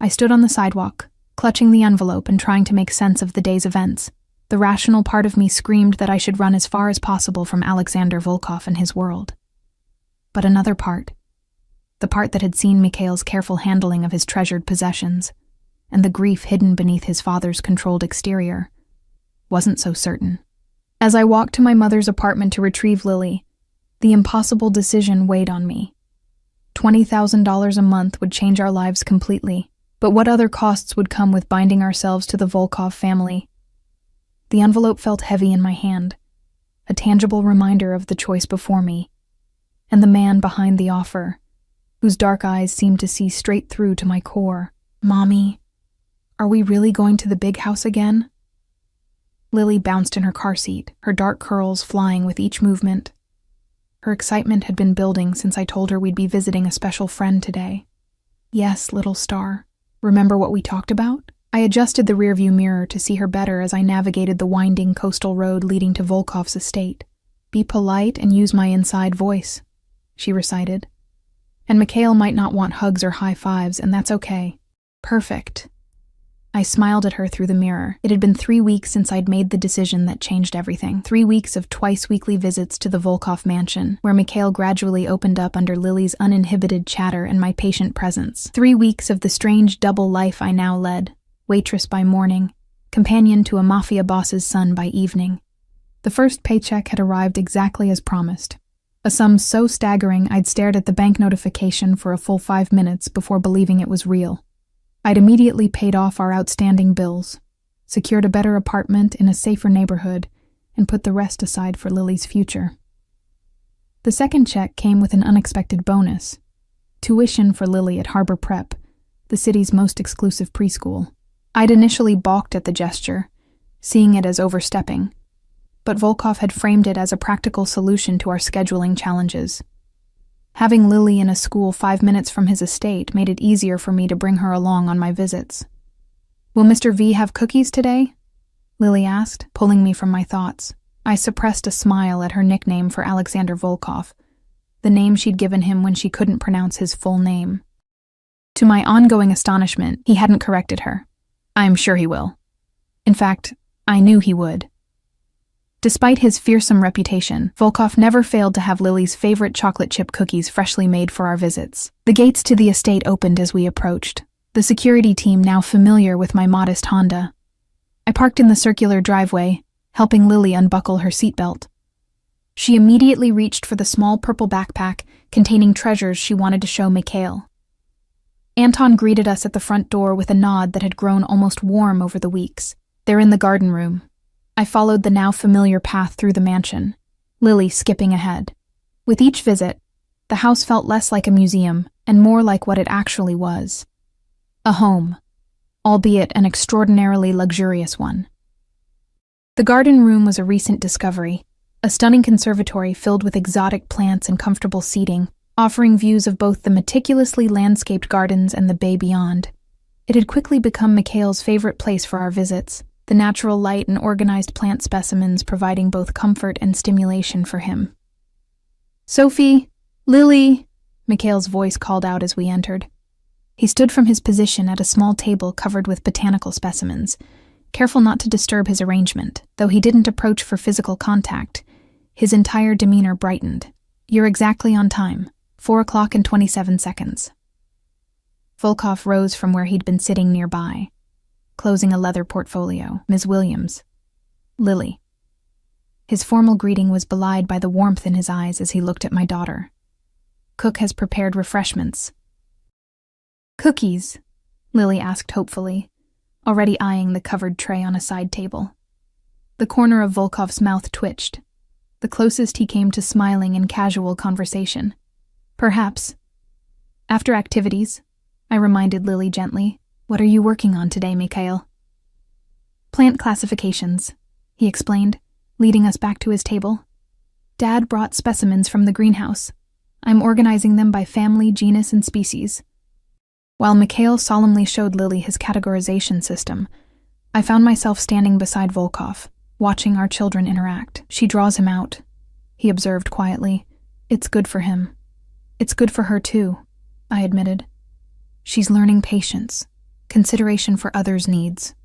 I stood on the sidewalk, clutching the envelope and trying to make sense of the day's events. The rational part of me screamed that I should run as far as possible from Alexander Volkov and his world. But another part, the part that had seen Mikhail's careful handling of his treasured possessions, and the grief hidden beneath his father's controlled exterior, wasn't so certain. As I walked to my mother's apartment to retrieve Lily, the impossible decision weighed on me. $20,000 a month would change our lives completely, but what other costs would come with binding ourselves to the Volkov family? The envelope felt heavy in my hand, a tangible reminder of the choice before me, and the man behind the offer, whose dark eyes seemed to see straight through to my core. "Mommy, are we really going to the big house again?" Lily bounced in her car seat, her dark curls flying with each movement. Her excitement had been building since I told her we'd be visiting a special friend today. "Yes, little star. Remember what we talked about?" I adjusted the rearview mirror to see her better as I navigated the winding coastal road leading to Volkov's estate. "Be polite and use my inside voice," she recited. "And Mikhail might not want hugs or high fives, and that's okay." "Perfect." I smiled at her through the mirror. It had been 3 weeks since I'd made the decision that changed everything. 3 weeks of twice-weekly visits to the Volkov mansion, where Mikhail gradually opened up under Lily's uninhibited chatter and my patient presence. 3 weeks of the strange double life I now led, waitress by morning, companion to a mafia boss's son by evening. The first paycheck had arrived exactly as promised. A sum so staggering I'd stared at the bank notification for a full 5 minutes before believing it was real. I'd immediately paid off our outstanding bills, secured a better apartment in a safer neighborhood, and put the rest aside for Lily's future. The second check came with an unexpected bonus: tuition for Lily at Harbor Prep, the city's most exclusive preschool. I'd initially balked at the gesture, seeing it as overstepping, but Volkov had framed it as a practical solution to our scheduling challenges. Having Lily in a school 5 minutes from his estate made it easier for me to bring her along on my visits. "Will Mr. V have cookies today?" Lily asked, pulling me from my thoughts. I suppressed a smile at her nickname for Alexander Volkov, the name she'd given him when she couldn't pronounce his full name. To my ongoing astonishment, he hadn't corrected her. "I'm sure he will." In fact, I knew he would. Despite his fearsome reputation, Volkov never failed to have Lily's favorite chocolate chip cookies freshly made for our visits. The gates to the estate opened as we approached, the security team now familiar with my modest Honda. I parked in the circular driveway, helping Lily unbuckle her seatbelt. She immediately reached for the small purple backpack containing treasures she wanted to show Mikhail. Anton greeted us at the front door with a nod that had grown almost warm over the weeks. "They're in the garden room," I followed the now familiar path through the mansion, Lily skipping ahead. With each visit, the house felt less like a museum and more like what it actually was. A home, albeit an extraordinarily luxurious one. The garden room was a recent discovery, a stunning conservatory filled with exotic plants and comfortable seating, offering views of both the meticulously landscaped gardens and the bay beyond. It had quickly become Mikhail's favorite place for our visits, the natural light and organized plant specimens providing both comfort and stimulation for him. "Sophie! Lily!" Mikhail's voice called out as we entered. He stood from his position at a small table covered with botanical specimens, careful not to disturb his arrangement. Though he didn't approach for physical contact, his entire demeanor brightened. "You're exactly on time. 4:00 and 27 seconds. Volkov rose from where he'd been sitting nearby, closing a leather portfolio. "Ms. Williams." "Lily." His formal greeting was belied by the warmth in his eyes as he looked at my daughter. "Cook has prepared refreshments." "Cookies?" Lily asked hopefully, already eyeing the covered tray on a side table. The corner of Volkov's mouth twitched, the closest he came to smiling in casual conversation. "Perhaps. After activities," I reminded Lily gently. "What are you working on today, Mikhail?" "Plant classifications," he explained, leading us back to his table. "Dad brought specimens from the greenhouse. I'm organizing them by family, genus, and species." While Mikhail solemnly showed Lily his categorization system, I found myself standing beside Volkov, watching our children interact. "She draws him out," he observed quietly. "It's good for him." "It's good for her too," I admitted. "She's learning patience, consideration for others' needs."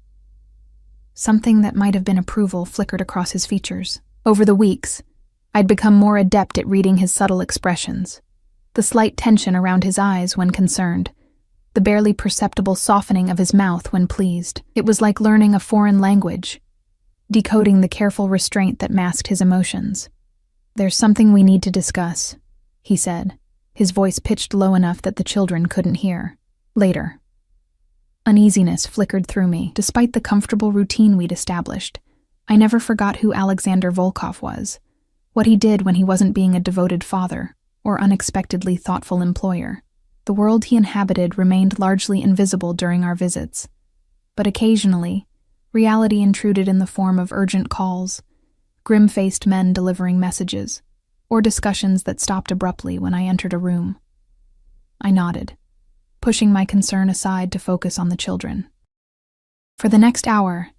Something that might have been approval flickered across his features. Over the weeks, I'd become more adept at reading his subtle expressions. The slight tension around his eyes when concerned, the barely perceptible softening of his mouth when pleased. It was like learning a foreign language, decoding the careful restraint that masked his emotions. "There's something we need to discuss," he said, his voice pitched low enough that the children couldn't hear. "Later." Uneasiness flickered through me. Despite the comfortable routine we'd established, I never forgot who Alexander Volkov was, what he did when he wasn't being a devoted father or unexpectedly thoughtful employer. The world he inhabited remained largely invisible during our visits, but occasionally, reality intruded in the form of urgent calls, grim-faced men delivering messages, or discussions that stopped abruptly when I entered a room. I nodded, pushing my concern aside to focus on the children. For the next hour,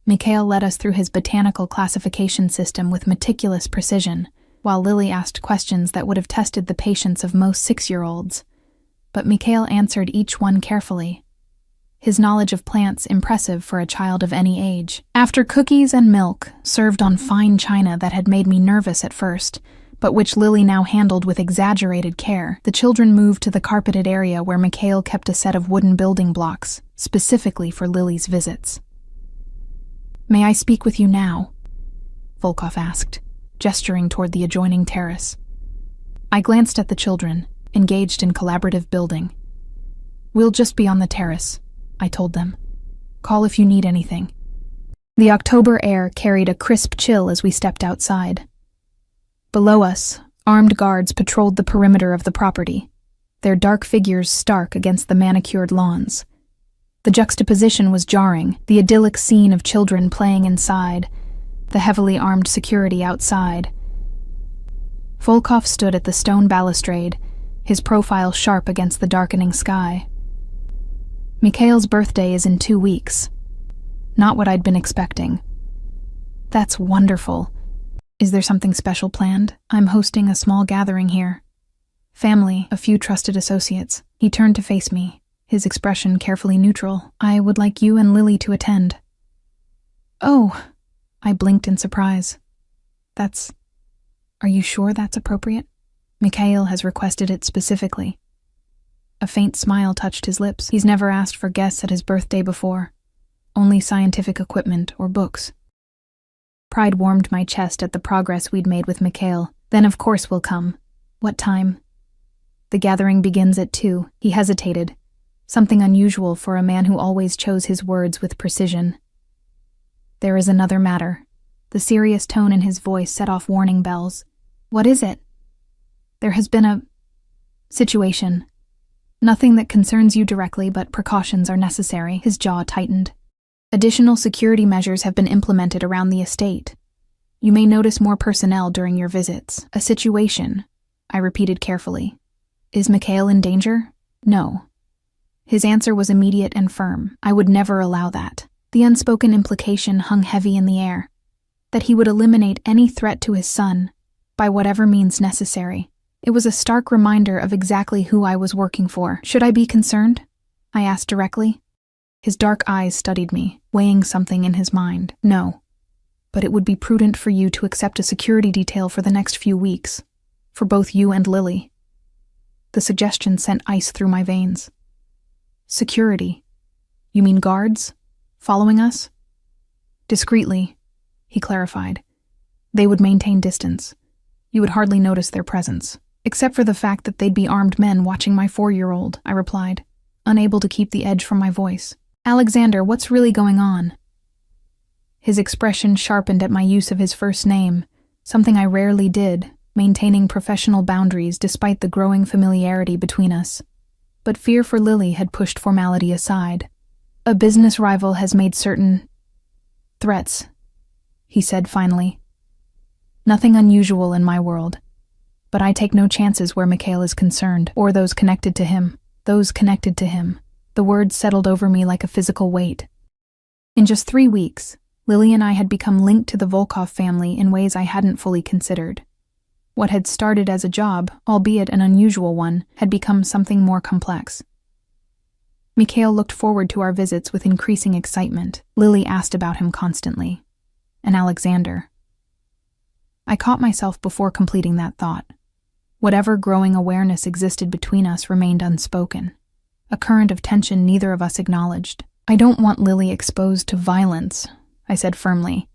Mikhail led us through his botanical classification system with meticulous precision, while Lily asked questions that would have tested the patience of most 6-year-olds. But Mikhail answered each one carefully, his knowledge of plants impressive for a child of any age. After cookies and milk, served on fine china that had made me nervous at first, but which Lily now handled with exaggerated care, the children moved to the carpeted area where Mikhail kept a set of wooden building blocks, specifically for Lily's visits. "May I speak with you now?" Volkov asked, gesturing toward the adjoining terrace. I glanced at the children, engaged in collaborative building. "We'll just be on the terrace," I told them. "Call if you need anything." The October air carried a crisp chill as we stepped outside. Below us, armed guards patrolled the perimeter of the property, their dark figures stark against the manicured lawns. The juxtaposition was jarring, the idyllic scene of children playing inside, the heavily armed security outside. Volkov stood at the stone balustrade, his profile sharp against the darkening sky. "Mikhail's birthday is in 2 weeks." Not what I'd been expecting. "That's wonderful. Is there something special planned?" "I'm hosting a small gathering here. Family, a few trusted associates." He turned to face me, his expression carefully neutral. "I would like you and Lily to attend." "Oh," I blinked in surprise. Are you sure that's appropriate? Mikhail has requested it specifically." A faint smile touched his lips. He's never asked for guests at his birthday before. Only scientific equipment or books. Pride warmed my chest at the progress we'd made with Mikhail. "Then of course we'll come." "What time?" "The gathering begins at 2. He hesitated, something unusual for a man who always chose his words with precision. "There is another matter," The serious tone in his voice set off warning bells. What is it? There has been a situation. Nothing that concerns you directly, but precautions are necessary. His jaw tightened. Additional security measures have been implemented around the estate. You may notice more personnel during your visits. A situation, I repeated carefully. Is Mikhail in danger? No. His answer was immediate and firm. I would never allow that. The unspoken implication hung heavy in the air, that he would eliminate any threat to his son, by whatever means necessary. It was a stark reminder of exactly who I was working for. Should I be concerned? I asked directly. His dark eyes studied me, weighing something in his mind. No. But it would be prudent for you to accept a security detail for the next few weeks, for both you and Lily. The suggestion sent ice through my veins. Security? You mean guards? Following us? Discreetly, he clarified. They would maintain distance. You would hardly notice their presence, except for the fact that they'd be armed men watching my 4-year-old, I replied, unable to keep the edge from my voice. Alexander, what's really going on? His expression sharpened at my use of his first name, something I rarely did, maintaining professional boundaries despite the growing familiarity between us. But fear for Lily had pushed formality aside. A business rival has made certain threats, he said finally. Nothing unusual in my world, but I take no chances where Mikhail is concerned, or those connected to him. Those connected to him. The words settled over me like a physical weight. In just 3 weeks, Lily and I had become linked to the Volkov family in ways I hadn't fully considered. What had started as a job, albeit an unusual one, had become something more complex. Mikhail looked forward to our visits with increasing excitement. Lily asked about him constantly. And Alexander. I caught myself before completing that thought. Whatever growing awareness existed between us remained unspoken, a current of tension neither of us acknowledged. I don't want Lily exposed to violence, I said firmly.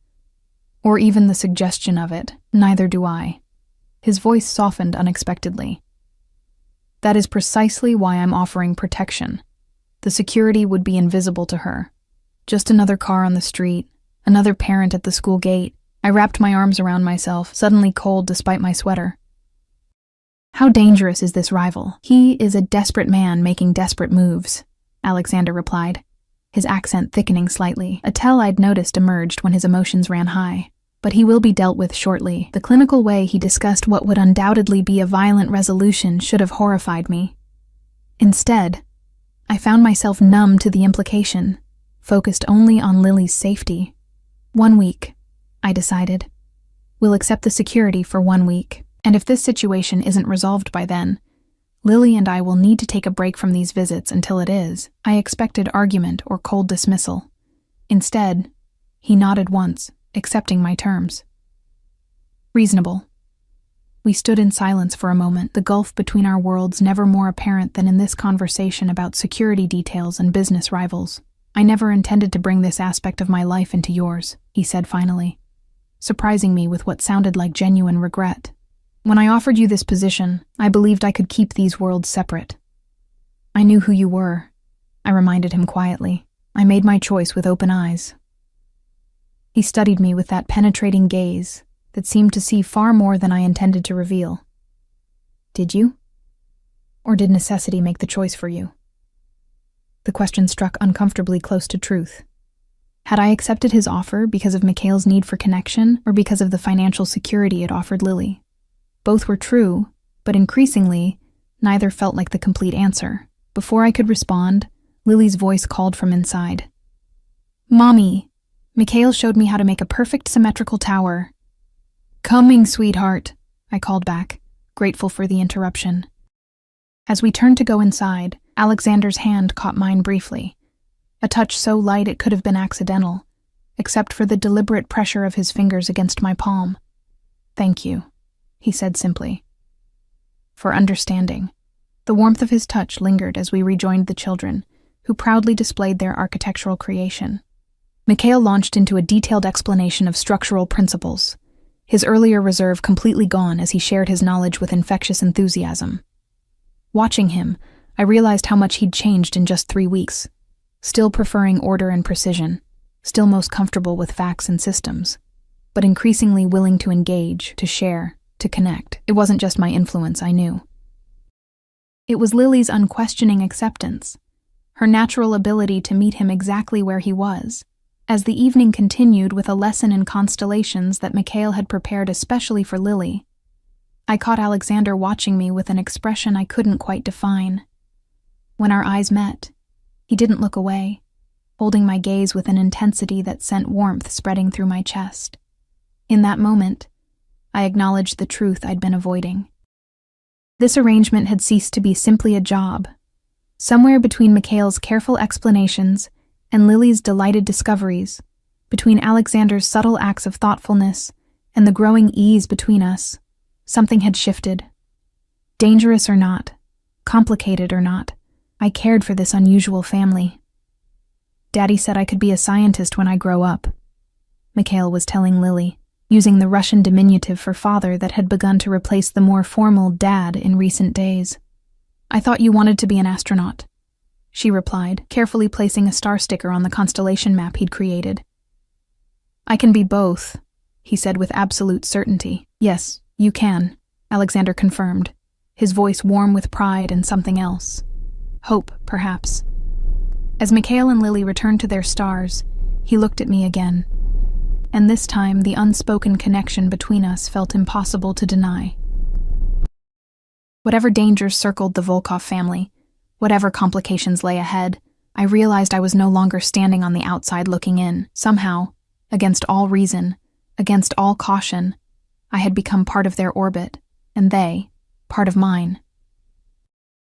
Or even the suggestion of it. Neither do I. His voice softened unexpectedly. That is precisely why I'm offering protection. The security would be invisible to her. Just another car on the street, another parent at the school gate. I wrapped my arms around myself, suddenly cold despite my sweater. How dangerous is this rival? He is a desperate man making desperate moves, Alexander replied, his accent thickening slightly. A tell I'd noticed emerged when his emotions ran high. But he will be dealt with shortly. The clinical way he discussed what would undoubtedly be a violent resolution should have horrified me. Instead, I found myself numb to the implication, focused only on Lily's safety. 1 week, I decided. We'll accept the security for 1 week, and if this situation isn't resolved by then, Lily and I will need to take a break from these visits until it is. I expected argument or cold dismissal. Instead, he nodded once, accepting my terms. Reasonable. We stood in silence for a moment, the gulf between our worlds never more apparent than in this conversation about security details and business rivals. I never intended to bring this aspect of my life into yours, he said finally, surprising me with what sounded like genuine regret. When I offered you this position, I believed I could keep these worlds separate. I knew who you were, I reminded him quietly. I made my choice with open eyes. He studied me with that penetrating gaze that seemed to see far more than I intended to reveal. Did you? Or did necessity make the choice for you? The question struck uncomfortably close to truth. Had I accepted his offer because of Mikhail's need for connection or because of the financial security it offered Lily? Both were true, but increasingly, neither felt like the complete answer. Before I could respond, Lily's voice called from inside. Mommy! Mikhail showed me how to make a perfect symmetrical tower. Coming, sweetheart, I called back, grateful for the interruption. As we turned to go inside, Alexander's hand caught mine briefly, a touch so light it could have been accidental, except for the deliberate pressure of his fingers against my palm. Thank you, he said simply. For understanding. The warmth of his touch lingered as we rejoined the children, who proudly displayed their architectural creation. Mikhail launched into a detailed explanation of structural principles, his earlier reserve completely gone as he shared his knowledge with infectious enthusiasm. Watching him, I realized how much he'd changed in just 3 weeks, still preferring order and precision, still most comfortable with facts and systems. but increasingly willing to engage, to share, to connect. It wasn't just my influence, I knew. It was Lily's unquestioning acceptance, her natural ability to meet him exactly where he was. As the evening continued with a lesson in constellations that Mikhail had prepared especially for Lily, I caught Alexander watching me with an expression I couldn't quite define. When our eyes met, he didn't look away, holding my gaze with an intensity that sent warmth spreading through my chest. In that moment, I acknowledged the truth I'd been avoiding. This arrangement had ceased to be simply a job. Somewhere between Mikhail's careful explanations and Lily's delighted discoveries, between Alexander's subtle acts of thoughtfulness and the growing ease between us, something had shifted. Dangerous or not, complicated or not, I cared for this unusual family. Daddy said I could be a scientist when I grow up, Mikhail was telling Lily, using the Russian diminutive for father that had begun to replace the more formal dad in recent days. I thought you wanted to be an astronaut, she replied, carefully placing a star sticker on the constellation map he'd created. I can be both, he said with absolute certainty. Yes, you can, Alexander confirmed, his voice warm with pride and something else. Hope, perhaps. As Mikhail and Lily returned to their stars, he looked at me again. And this time the unspoken connection between us felt impossible to deny. Whatever dangers circled the Volkov family, whatever complications lay ahead, I realized I was no longer standing on the outside looking in. Somehow, against all reason, against all caution, I had become part of their orbit, and they, part of mine.